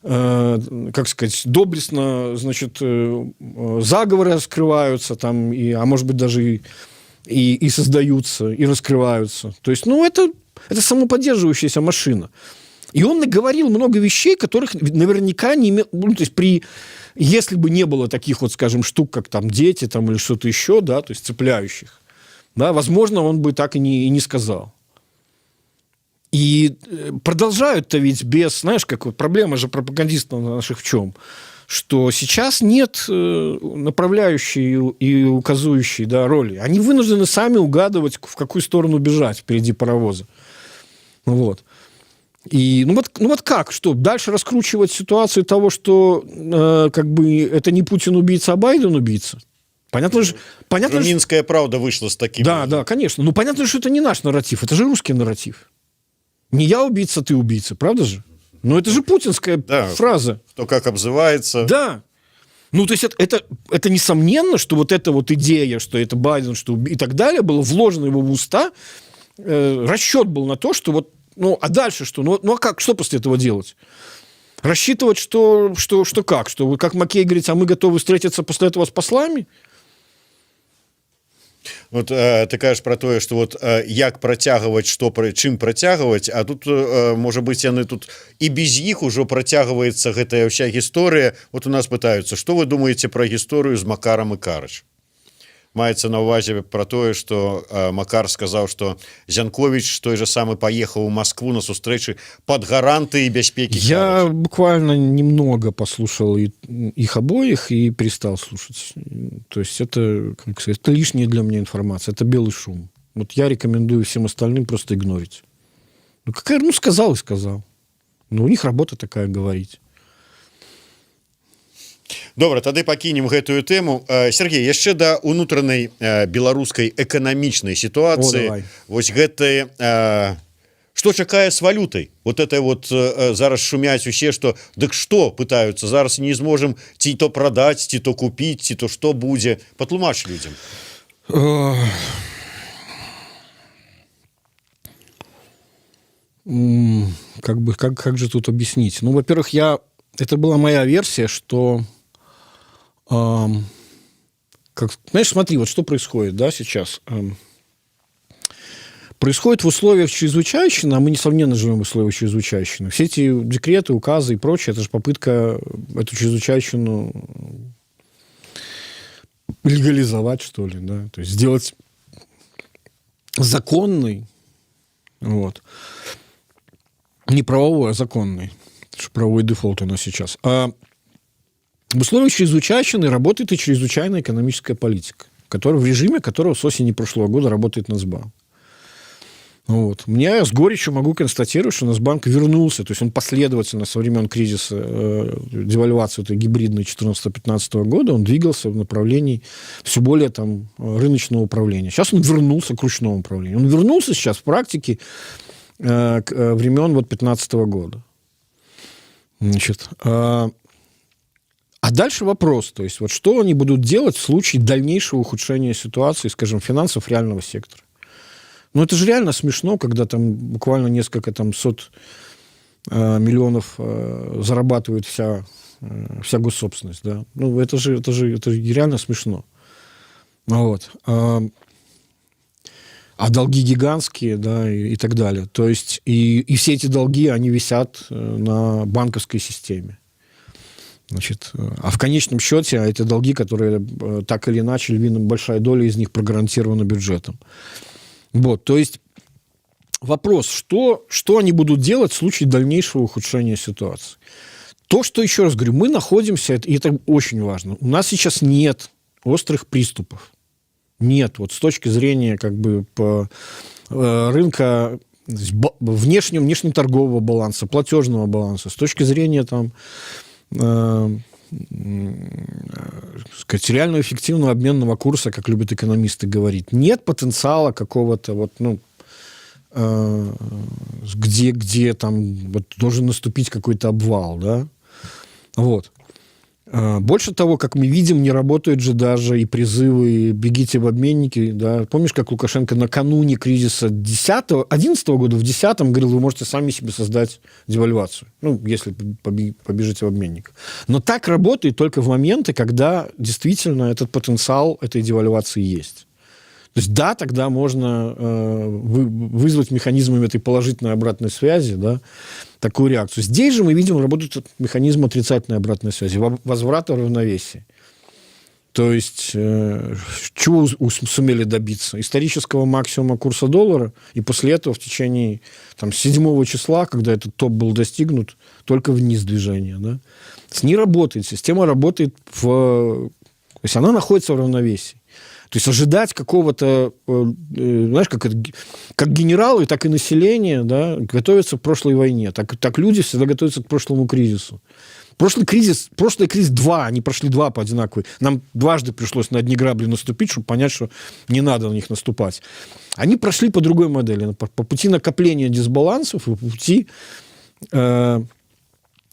как сказать, доблестно, значит, заговоры раскрываются, там, а может быть, даже и создаются, и раскрываются. То есть, ну, это самоподдерживающаяся машина. И он наговорил много вещей, которых наверняка не имел... Ну, то есть, если бы не было таких вот, скажем, штук, как там дети там, или что-то еще, да, то есть цепляющих, да, возможно, он бы так и не сказал. И продолжают-то ведь без... Знаешь, как вот проблема же пропагандистов наших в чем? Что сейчас нет направляющей и указующей, да, роли. Они вынуждены сами угадывать, в какую сторону бежать впереди паровоза. Вот. И ну вот как? Что? Дальше раскручивать ситуацию того, что как бы это не Путин убийца, а Байден убийца? Понятно же... Минская правда вышла с таким... Да, конечно. Ну, понятно, что это не наш нарратив, это же русский нарратив. Не я убийца, ты убийца, правда же? Ну, это же путинская фраза. Кто как обзывается. Да. Ну, то есть это несомненно, что вот эта вот идея, что это Байден, что и так далее, было вложено его в уста. Расчет был на то, что вот, ну, а дальше что? Ну, а как? Что после этого делать? Рассчитывать, что как? Что вы, как Маккей говорит, а мы готовы встретиться после этого с послами? Вот ты кажаш про тое, што вот як працягваць, чым працягваць, а тут можа быць яны тут і без іх ужо працягваецца гэтая ўся гісторыя. Вот у нас пытаюцца, што вы думаеце пра гісторыю з Макарам і Карыч? Маецца на ўвазе про тое, што Макар сказаў, што Зянкович той же самы паехаў у Москву на сустрэчы под гарантыі бяспекі. Я буквально немного послушал их обоих и перестал слушать. То есть это, как сказать, это лишняя для меня информация, это белый шум. Вот я рекомендую всем остальным просто игнорить. Ну, сказал и сказал. Но у них работа такая говорить. Добра, тады пакінем гэтую тэму. Сергей, яшчэ да ўнутранай беларускай эканамічнай сітуацыі. Вось гэтае, што чакае з валютай? Вот это вот зараз шумяць усе, што дык што пытаюцца, зараз не зможам ці то прадаць, ці то купіць, ці то што будзе. Патлумач людзям. Как же тут объяснить? Ну, во-первых, это была моя версия, что знаешь, смотри, вот что происходит, да, сейчас. Происходит в условиях чрезвычайщины, а мы, несомненно, живем в условиях чрезвычайщины. Все эти декреты, указы и прочее, это же попытка эту чрезвычайщину легализовать, что ли, да, то есть сделать законной, вот. Не правовой, а законной. Это же правовой дефолт у нас сейчас. В условиях чрезвычайщины работает и чрезвычайная экономическая политика, в режиме которого с осени прошлого года работает Нацбанк. Вот. Я с горечью могу констатировать, что Нацбанк вернулся, то есть он последовательно со времен кризиса девальвации этой гибридной 2014-2015 года, он двигался в направлении все более там, рыночного управления. Сейчас он вернулся к ручному управлению. Он вернулся сейчас в практике к времен 2015 года. Значит, а дальше вопрос, то есть вот что они будут делать в случае дальнейшего ухудшения ситуации, скажем, финансов реального сектора. Ну, это же реально смешно, когда там буквально несколько там, сот миллионов зарабатывает вся госсобственность. Да? Ну, это же реально смешно. Вот. А долги гигантские, да, и так далее. То есть и все эти долги, они висят на банковской системе. Значит, а в конечном счете эти долги, которые так или иначе, большая доля из них прогарантирована бюджетом. Вот, то есть вопрос, что они будут делать в случае дальнейшего ухудшения ситуации? То, что, еще раз говорю, мы находимся, и это очень важно, у нас сейчас нет острых приступов. Нет, вот с точки зрения как бы рынка внешнеторгового баланса, платежного баланса, с точки зрения там, сказать, реально эффективного обменного курса, как любят экономисты говорить. Нет потенциала какого-то вот, ну, где там вот должен наступить какой-то обвал, да? Вот. Больше того, как мы видим, не работают же даже и призывы «бегите в обменники». Да? Помнишь, как Лукашенко накануне кризиса 2011 года, в 2010 говорил, вы можете сами себе создать девальвацию, ну, если побежите в обменник. Но так работает только в моменты, когда действительно этот потенциал этой девальвации есть. То есть, да, тогда можно вызвать механизмами этой положительной обратной связи, да, такую реакцию. Здесь же мы видим, работает механизм отрицательной обратной связи, возврата равновесия. То есть, чего сумели добиться? Исторического максимума курса доллара, и после этого в течение там, 7 числа, когда этот топ был достигнут, только вниз движение. Да? С ней работает, система работает то есть, она находится в равновесии. То есть ожидать какого-то, знаешь, как генералы, так и население, да, готовятся к прошлой войне. Так люди всегда готовятся к прошлому кризису. Прошлый кризис 2, они прошли 2 по одинаковой. Нам дважды пришлось на одни грабли наступить, чтобы понять, что не надо на них наступать. Они прошли по другой модели, по пути накопления дисбалансов и по пути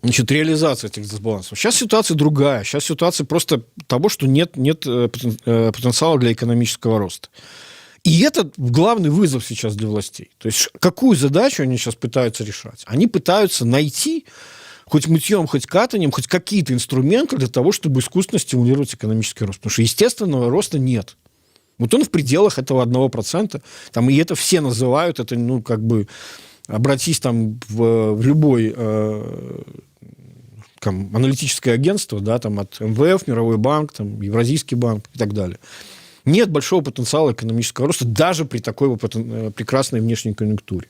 реализации этих дисбалансов. Сейчас ситуация другая. Сейчас ситуация просто того, что нет потенциала для экономического роста. И это главный вызов сейчас для властей. То есть какую задачу они сейчас пытаются решать? Они пытаются найти хоть мытьем, хоть катанием, хоть какие-то инструменты для того, чтобы искусственно стимулировать экономический рост. Потому что естественного роста нет. Вот он в пределах этого 1%. Там, и это все называют, это, ну, как бы, обратись там в любой аналитическое агентство, да, там, от МВФ, Мировой банк, там, Евразийский банк и так далее. Нет большого потенциала экономического роста даже при такой прекрасной внешней конъюнктуре.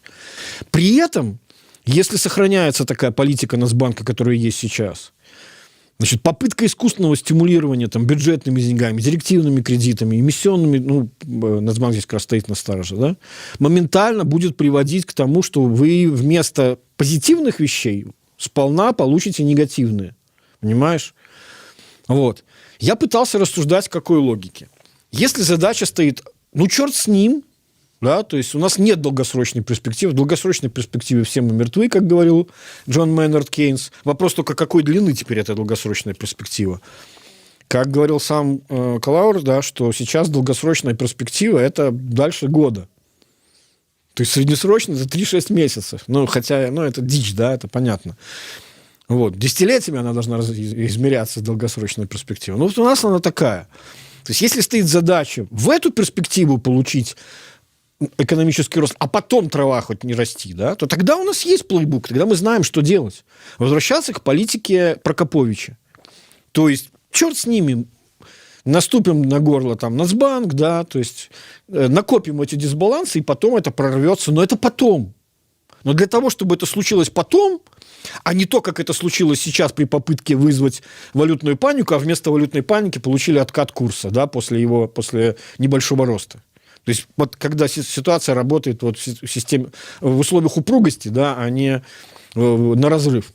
При этом, если сохраняется такая политика Нацбанка, которая есть сейчас, значит, попытка искусственного стимулирования там, бюджетными деньгами, директивными кредитами, эмиссионными, ну, Нацбанк здесь как раз стоит на страже, да, моментально будет приводить к тому, что вы вместо позитивных вещей сполна получите негативные. Понимаешь? Вот. Я пытался рассуждать в какой логике. Если задача стоит, ну, черт с ним, да, то есть у нас нет долгосрочной перспективы. В долгосрочной перспективе все мы мертвы, как говорил Джон Мейнард Кейнс. Вопрос только, какой длины теперь эта долгосрочная перспектива. Как говорил сам Клауэр, да, что сейчас долгосрочная перспектива – это дальше года. То есть среднесрочно это 3-6 месяцев. Ну, хотя, ну, это дичь, да, это понятно. Вот. Десятилетиями она должна измеряться долгосрочной перспективой. Но вот у нас она такая. То есть если стоит задача в эту перспективу получить экономический рост, а потом трава хоть не расти, да, то тогда у нас есть плейбук, тогда мы знаем, что делать. Возвращаться к политике Прокоповича. То есть черт с ними, наступим на горло там Нацбанк, да, то есть накопим эти дисбалансы, и потом это прорвется. Но это потом. Но для того, чтобы это случилось потом, а не то, как это случилось сейчас при попытке вызвать валютную панику, а вместо валютной паники получили откат курса, да, после небольшого роста. То есть вот когда ситуация работает вот в системе, в условиях упругости, да, а не на разрыв.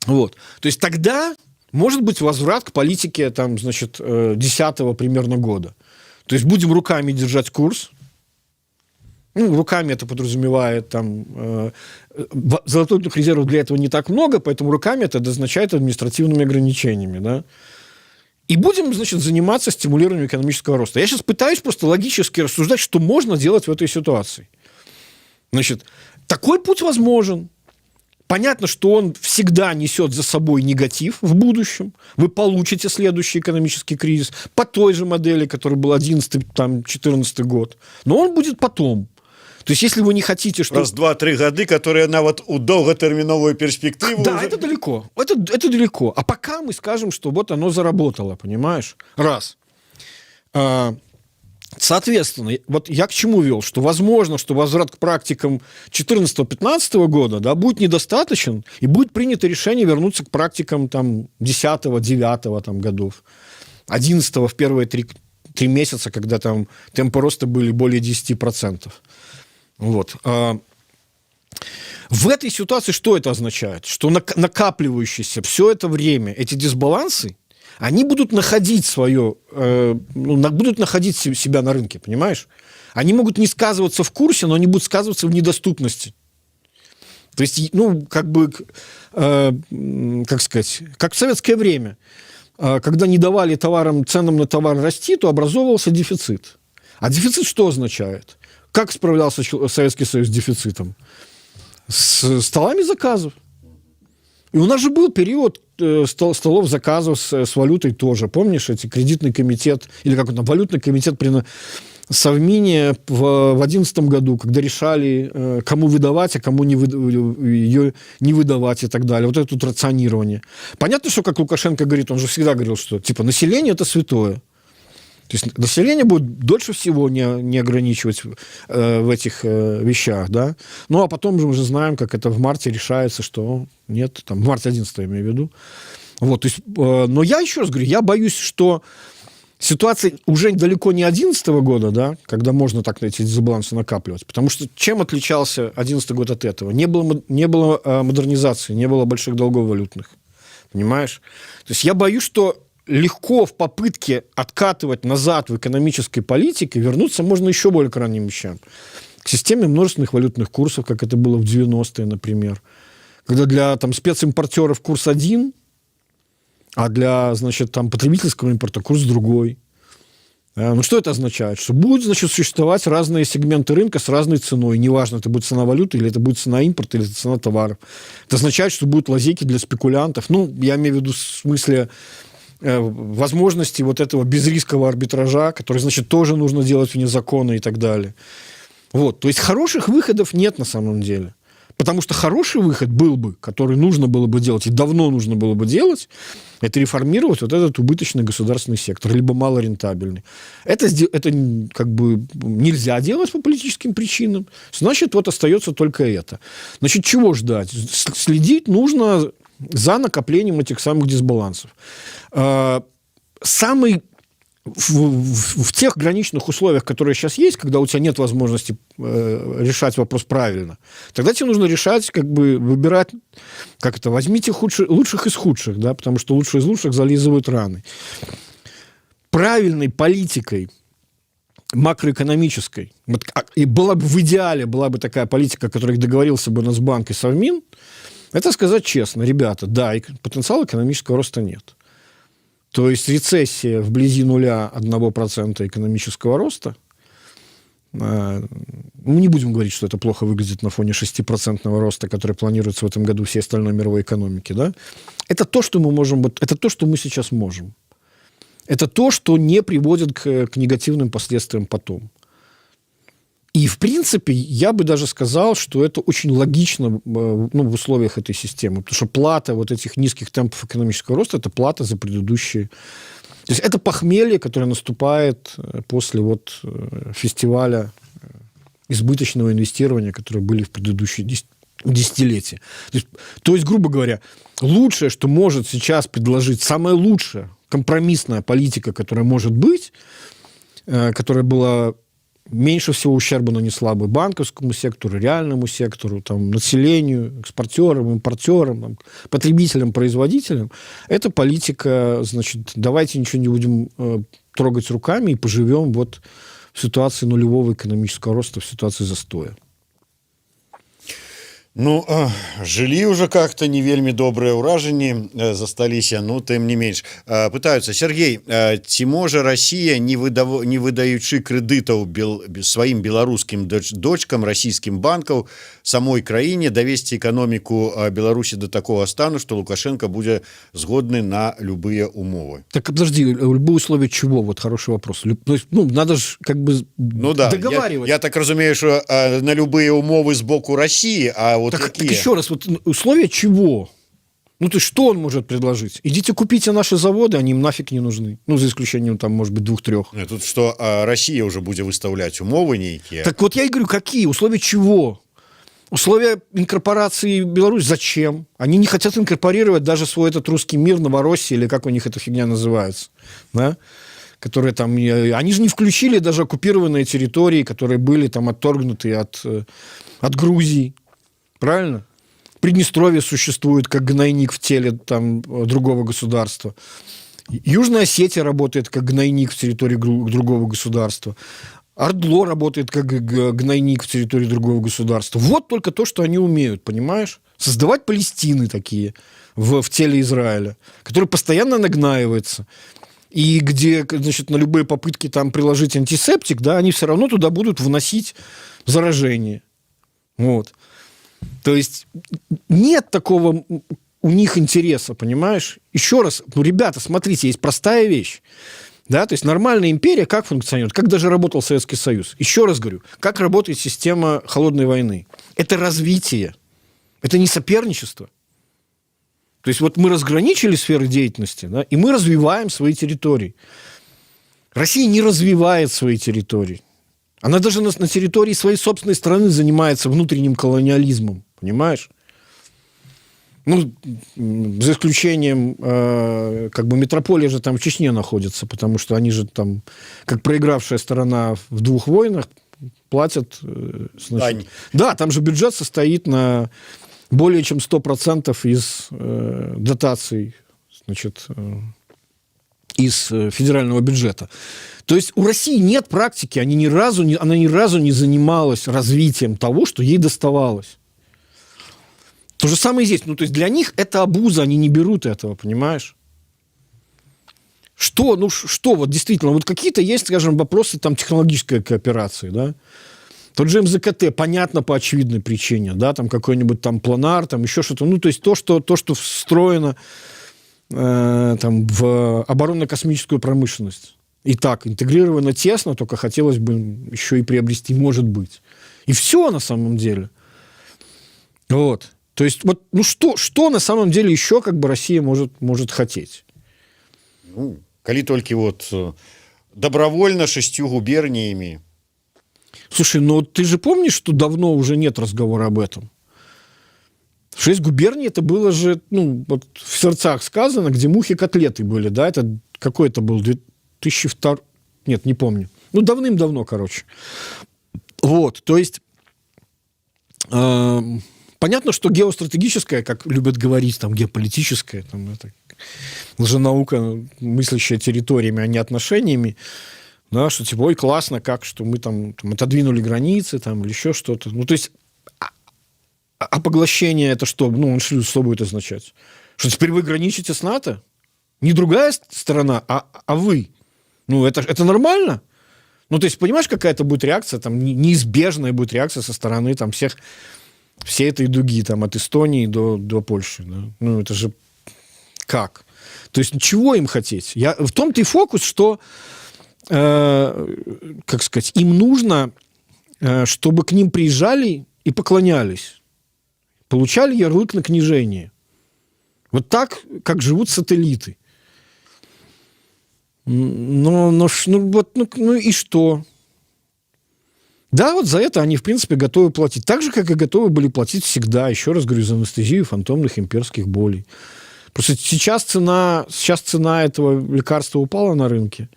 Вот. То есть тогда может быть возврат к политике там, значит, 10-го примерно года. То есть будем руками держать курс. Ну, руками это подразумевает там золотых резервов для этого не так много, поэтому руками это означает административными ограничениями, да. И будем, значит, заниматься стимулированием экономического роста. Я сейчас пытаюсь просто логически рассуждать, что можно делать в этой ситуации. Значит, такой путь возможен. Понятно, что он всегда несет за собой негатив в будущем. Вы получите следующий экономический кризис по той же модели, которая была 11-14 год. Но он будет потом. То есть, если вы не хотите, что... Раз, два, 3 годы, которые нават у долготерминовую перспективу... Да, уже... это далеко. Это далеко. А пока мы скажем, что вот оно заработало, понимаешь? Раз. Соответственно, вот я к чему вел, что возможно, что возврат к практикам 14-15 года, да, будет недостаточен, и будет принято решение вернуться к практикам там 10-го, 9-го там, годов, 11-го в первые 3 месяца, когда там темпы роста были более 10%. Вот. В этой ситуации что это означает? Что накапливающиеся все это время эти дисбалансы, они будут находить будут находить себя на рынке, понимаешь? Они могут не сказываться в курсе, но они будут сказываться в недоступности. То есть, ну, как бы, как сказать, как в советское время, когда не давали ценам на товар расти, то образовывался дефицит. А дефицит что означает? Как справлялся Советский Союз с дефицитом? С столами заказов. И у нас же был период столов заказов с валютой тоже. Помнишь, эти кредитный комитет, или как он там, валютный комитет при Совмине в 2011 году, когда решали, кому выдавать, а кому ее не выдавать и так далее. Вот это тут рационирование. Понятно, что, как Лукашенко говорит, он же всегда говорил, что типа население – это святое. То есть население будет дольше всего не ограничивать в этих вещах, да. Ну, а потом же мы же знаем, как это в марте решается, что нет, там, в марте 11 я имею в виду. Вот, то есть, но я еще раз говорю, я боюсь, что ситуация уже далеко не 2011 года, да, когда можно так эти дисбалансы накапливать, потому что чем отличался 2011 год от этого? Не было модернизации, не было больших долгов валютных, понимаешь? То есть я боюсь, что легко в попытке откатывать назад в экономической политике вернуться можно еще более к ранним вещам. К системе множественных валютных курсов, как это было в 90-е, например. Когда для там, специмпортеров курс один, а для, значит, там, потребительского импорта курс другой. Ну, что это означает? Что будут, значит, существовать разные сегменты рынка с разной ценой. Неважно, это будет цена валюты, или это будет цена импорта, или это цена товаров. Это означает, что будут лазейки для спекулянтов. Ну, я имею в виду в смысле возможности вот этого безрискового арбитража, который, значит, тоже нужно делать вне закона и так далее. Вот. То есть хороших выходов нет на самом деле. Потому что хороший выход был бы, который нужно было бы делать, и давно нужно было бы делать, это реформировать вот этот убыточный государственный сектор, либо малорентабельный. Это как бы нельзя делать по политическим причинам. Значит, вот остается только это. Значит, чего ждать? Следить нужно за накоплением этих самых дисбалансов. В тех граничных условиях, которые сейчас есть, когда у тебя нет возможности решать вопрос правильно, тогда тебе нужно решать, как бы выбирать, как это, возьмите лучших из худших, да, потому что лучшие из лучших зализывают раны. Правильной политикой макроэкономической, и была бы в идеале была бы такая политика, о которой договорился бы Нацбанк и Совмин, это сказать честно, ребята, да, потенциала экономического роста нет. То есть рецессия вблизи 0,1% экономического роста, мы не будем говорить, что это плохо выглядит на фоне 6% роста, который планируется в этом году всей остальной мировой экономики, да? Это то, что мы можем, это то, что мы сейчас можем. Это то, что не приводит к негативным последствиям потом. И, в принципе, я бы даже сказал, что это очень логично в условиях этой системы. Потому что плата вот этих низких темпов экономического роста – это плата за предыдущие. То есть это похмелье, которое наступает после вот фестиваля избыточного инвестирования, которые были в предыдущие десятилетия. То есть, грубо говоря, лучшее, что может сейчас предложить, самая лучшая компромиссная политика, которая может быть, которая была меньше всего ущерба нанесла бы банковскому сектору, реальному сектору, там, населению, экспортерам, импортерам, там, потребителям, производителям. Это политика, значит, давайте ничего не будем трогать руками и поживем вот в ситуации нулевого экономического роста, в ситуации застоя. Ну, жылі ўжо как-то не вельмі добрыя ўражанні засталіся, ну, тым не менш. Пытаюцца, Сергей, ці можа Расія, не выдаючы крэдытаў сваім беларускім дочкам расійскім банкаў, самой краіне давесці эканоміку Беларусі до такого стану, што Лукашенко будзе згодны на любыя умовы? Так, подожди, любые условия чего? Вот хороший вопрос. Ну, надо же как бы договариваться. Я так разумею, что на любые умовы с боку России, а вот так еще раз, вот условия чего? Ну, то есть, что он может предложить? Идите купите наши заводы, они им нафиг не нужны. Ну, за исключением, там, может быть, 2-3. Тут что Россия уже будет выставлять умовы некие. Так вот я и говорю, какие? Условия чего? Условия инкорпорации Беларусь зачем? Они не хотят инкорпорировать даже свой этот русский мир, Новороссия, или как у них эта фигня называется, да? Которые там, они же не включили даже оккупированные территории, которые были там отторгнуты от Грузии. Правильно? Приднестровье существует как гнойник в теле там, другого государства. Южная Осетия работает как гнойник в территории другого государства. Ордло работает как гнойник в территории другого государства. Вот только то, что они умеют, понимаешь? Создавать Палестины такие в теле Израиля, который постоянно нагнаивается. И где, значит, на любые попытки там приложить антисептик, да, они все равно туда будут вносить заражение. Вот. То есть нет такого у них интереса, понимаешь? Еще раз, ну, ребята, смотрите, есть простая вещь. Да, то есть нормальная империя как функционирует, как даже работал Советский Союз. Еще раз говорю, как работает система холодной войны. Это развитие, это не соперничество. То есть вот мы разграничили сферы деятельности, да, и мы развиваем свои территории. Россия не развивает свои территории. Она даже на территории своей собственной страны занимается внутренним колониализмом, понимаешь? Ну, за исключением, как бы, метрополия же там в Чечне находится, потому что они же там, как проигравшая сторона в 2 войнах, платят... Значит, да, там же бюджет состоит на более чем 100% из дотаций, значит, из федерального бюджета. То есть у России нет практики, она ни разу не занималась развитием того, что ей доставалось. То же самое и здесь. Ну, то есть для них это обуза, они не берут этого, понимаешь? Что, вот действительно, вот какие-то есть, скажем, вопросы там технологической кооперации, да? Тот же МЗКТ, понятно, по очевидной причине, да, там какой-нибудь там планар, там еще что-то, ну, то есть то, что встроено там в оборонно-космическую промышленность. И так, интегрировано тесно, только хотелось бы еще и приобрести, может быть. И все на самом деле. Вот. То есть, вот, ну что на самом деле еще как бы Россия может хотеть? Ну, коли только вот добровольно 6 губерниями. Слушай, ну ты же помнишь, что давно уже нет разговора об этом? 6 губерний, это было же, ну, вот в сердцах сказано, где мухи котлеты были, да? Это какой это был? 2002? Нет, не помню. Ну, давным-давно, короче. Вот, то есть... Понятно, что геостратегическая, как любят говорить, там, геополитическая, там, это лженаука, мыслящая территориями, а не отношениями, да, что типа, ой, классно, как, что мы там отодвинули границы, там, или еще что-то. Ну, то есть, а поглощение это что? Ну, что будет означать? Что теперь вы граничите с НАТО? Не другая сторона, а вы. Ну, это нормально? Ну, то есть, понимаешь, какая-то будет реакция, там, неизбежная будет реакция со стороны там всей этой дуги, там, от Эстонии до Польши. Да? Ну, это же как? То есть, чего им хотеть? В том-то и фокус, что, как сказать, им нужно, чтобы к ним приезжали и поклонялись. Получали ярлык на княжение. Вот так, как живут сателлиты. Ну и что? Да, вот за это они, в принципе, готовы платить. Так же, как и готовы были платить всегда. Еще раз говорю, за анестезию фантомных имперских болей. Просто сейчас цена этого лекарства упала на рынке,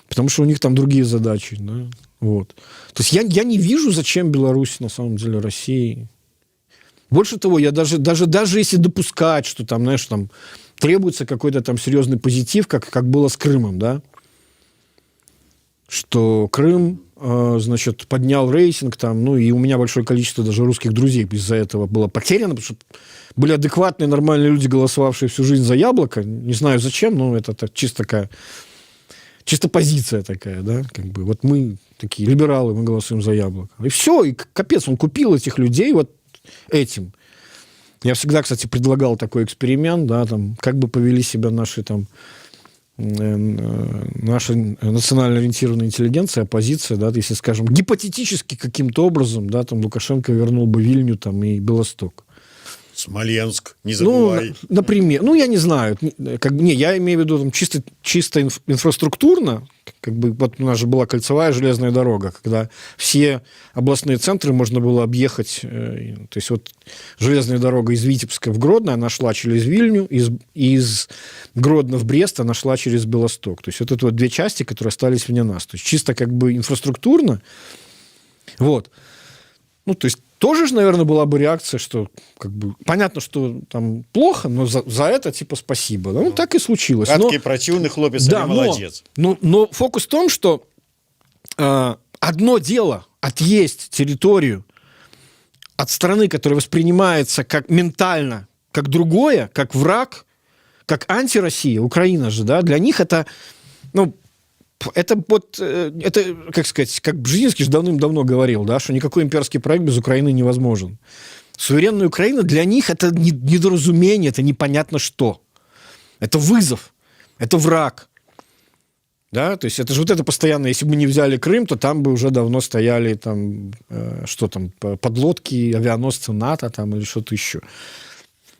потому что у них там другие задачи. Да? Вот. То есть я не вижу, зачем Беларусь, на самом деле, России. Больше того, я даже если допускать, что там, знаешь, там требуется какой-то там серьезный позитив, как было с Крымом, да, что Крым, значит, поднял рейтинг там, ну, и у меня большое количество даже русских друзей из-за этого было потеряно, потому что были адекватные, нормальные люди, голосовавшие всю жизнь за Яблоко. Не знаю зачем, но это чисто такая, чисто позиция такая, да, как бы. Вот мы такие либералы, мы голосуем за Яблоко. И все, и капец, он купил этих людей вот этим. Я всегда, кстати, предлагал такой эксперимент, да, там, как бы повели себя наши там наша национально ориентированная интеллигенция, оппозиция, да, если, скажем, гипотетически каким-то образом, да, там Лукашенко вернул бы Вильню там и Белосток. Смоленск, не забывай. Ну, например, ну, я не знаю, как бы, не, я имею в виду там, чисто инфраструктурно, как бы, вот у нас же была кольцевая железная дорога, когда все областные центры можно было объехать, то есть вот железная дорога из Витебска в Гродно, она шла через Вильню, из Гродно в Брест она шла через Белосток. То есть вот это вот две части, которые остались вне нас. То есть чисто как бы инфраструктурно, вот. Ну, то есть тоже же, наверное, была бы реакция, что как бы понятно, что там плохо, но за это типа спасибо. Ну, так и случилось. Гадкий, противный хлопец, да, молодец. Но фокус в том, что одно дело отъесть территорию от страны, которая воспринимается как ментально, как другое, как враг, как антироссия, Украина же, да, для них это, ну, это вот, это, как сказать, как Бжезинский же давным-давно говорил, да, что никакой имперский проект без Украины невозможен. Суверенная Украина для них это недоразумение, это непонятно что. Это вызов, это враг. Да, то есть это же вот это постоянно, если бы мы не взяли Крым, то там бы уже давно стояли там, что там, подлодки, авианосцы НАТО там или что-то еще.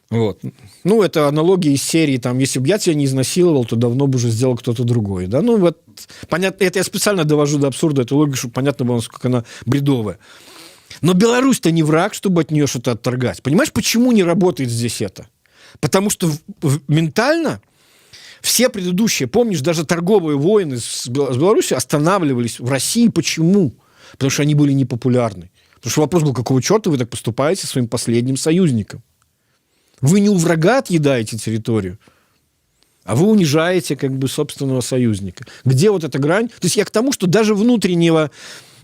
Вот. Ну, это аналогия из серии, там, если бы я тебя не изнасиловал, то давно бы уже сделал кто-то другой. Да? Ну, вот, понятно, это я специально довожу до абсурда, эту логику, чтобы понятно было, насколько она бредовая. Но Беларусь-то не враг, чтобы от нее что-то отторгать. Понимаешь, почему не работает здесь это? Потому что ментально все предыдущие, помнишь, даже торговые войны с Беларусью останавливались в России. Почему? Потому что они были непопулярны. Потому что вопрос был, какого черта вы так поступаете своим последним союзником? Вы не у врага отъедаете территорию, а вы унижаете как бы собственного союзника. Где вот эта грань? То есть я к тому, что даже внутреннего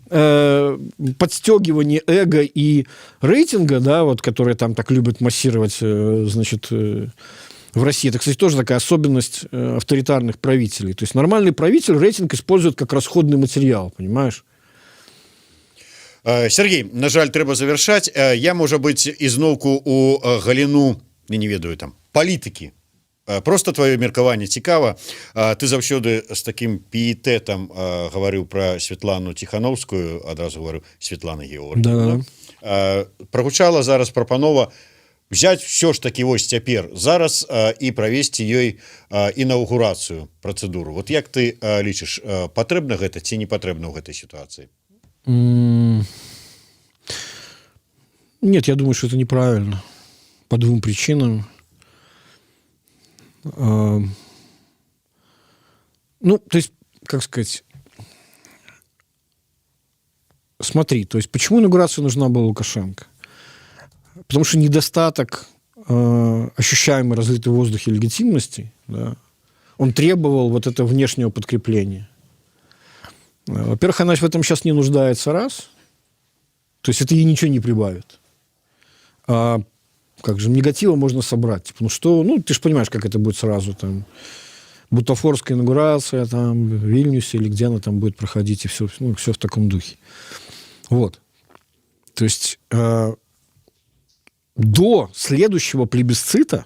подстегивания эго и рейтинга, да, вот, которые там так любят массировать, значит, в России, это, кстати, тоже такая особенность авторитарных правителей. То есть нормальный правитель рейтинг использует как расходный материал, понимаешь? Сергей, на жаль, трэба завяршаць. Я, можа быць, ізноўку у галіну, не ведаю, там, палітыкі. Просто твоё меркаванне цікава. Ты заўсёды з такім піетэтам гаварыў пра Святлану Ціхановскую, адразу говорю, Святлана Георгіевна. Да. Прагучала зараз прапанова взять все ж таки вось цяпер зараз і правесці ёй інаўгурацыю, працэдуру. Вот як ты лічыш, патрэбна гэта ці не патрэбна ў гэтай сітуацыі? Нет, я думаю, что это неправильно. По двум причинам. Ну, то есть, как сказать, смотри, то есть, почему инаугурация нужна была Лукашенко? Потому что недостаток ощущаемой разлитой в воздухе легитимности, да, он требовал вот этого внешнего подкрепления. Во-первых, она в этом сейчас не нуждается, раз. То есть это ей ничего не прибавит. А как же негатива можно собрать? Типа, ну что, ну ты же понимаешь, как это будет сразу. Там, бутафорская инаугурация там, в Вильнюсе или где она там будет проходить, и все, ну, все в таком духе. Вот. То есть до следующего плебисцита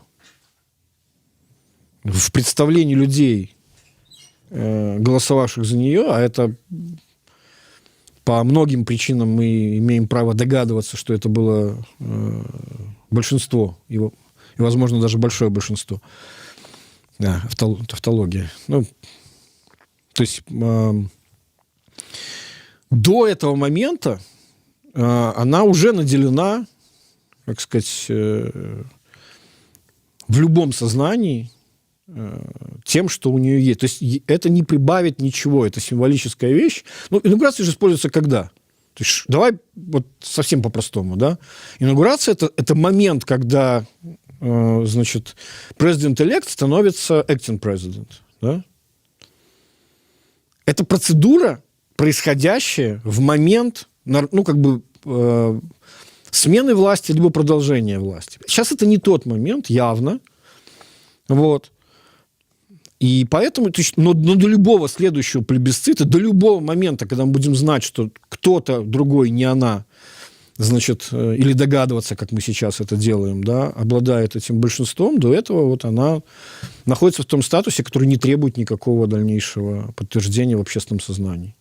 в представлении людей, голосовавших за нее, а это по многим причинам мы имеем право догадываться, что это было большинство, и, возможно, даже большое большинство. Да, тавтология. Ну, то есть до этого момента она уже наделена, как сказать, в любом сознании тем, что у нее есть. То есть это не прибавит ничего, это символическая вещь. Ну, инаугурация же используется когда? То есть давай вот совсем по-простому, да? Инаугурация это момент, когда, значит, президент-элект становится acting president, да? Это процедура, происходящая в момент, ну, как бы, смены власти либо продолжения власти. Сейчас это не тот момент, явно. Вот. И поэтому, то есть, но до любого следующего плебисцита, до любого момента, когда мы будем знать, что кто-то другой, не она, значит, или догадываться, как мы сейчас это делаем, да, обладает этим большинством, до этого вот она находится в том статусе, который не требует никакого дальнейшего подтверждения в общественном сознании.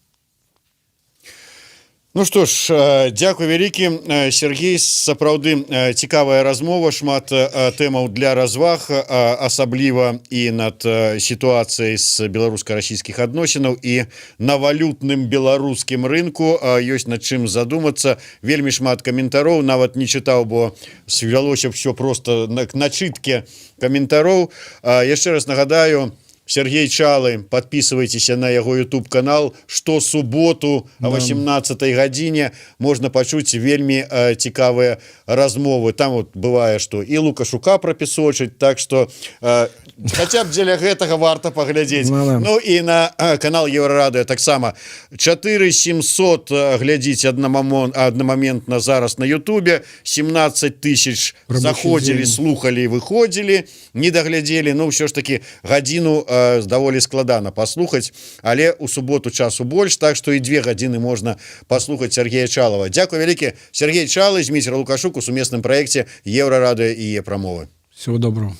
Ну што ж, дзякуй вялікі, Сергей, сапраўды цікавая размова, шмат тэмаў для разваг, асабліва і над сітуацыяй з беларуска-расійскіх адносінаў і на валютным беларускім рынку ёсць над чым задумацца. Вельмі шмат каментароў, нават не чытаў, бо свялося ўсё просто на чытке каментароў. Яшчэ раз нагадаю, Сергей Чалы, подписывайтесь на яго YouTube канал. Штосуботу о 18 гадзіне можна пачуць вельмі цікавыя размовы. Там вот бывае, што і Лукашука прапісочыць, так што хаця б дзеля гэтага варта паглядзець. Ну і на канал Еўрарадыё таксама 4700 глядзіць аднамоментна зараз на Ютубе, 17 тысяч заходзілі, слухалі, выходзілі, не даглядзелі. Ну ўсё ж таки гадзіну даволі складана паслухаць, але у суботу часу больш, так што і 2 гадзіны можна паслухаць Сергея Чалова. Дзякуй вялікі. Сергей Чалы, Зміцер Лукашук у сумесным праекце Еўрарадыё і Е-прамовы. Всего доброго.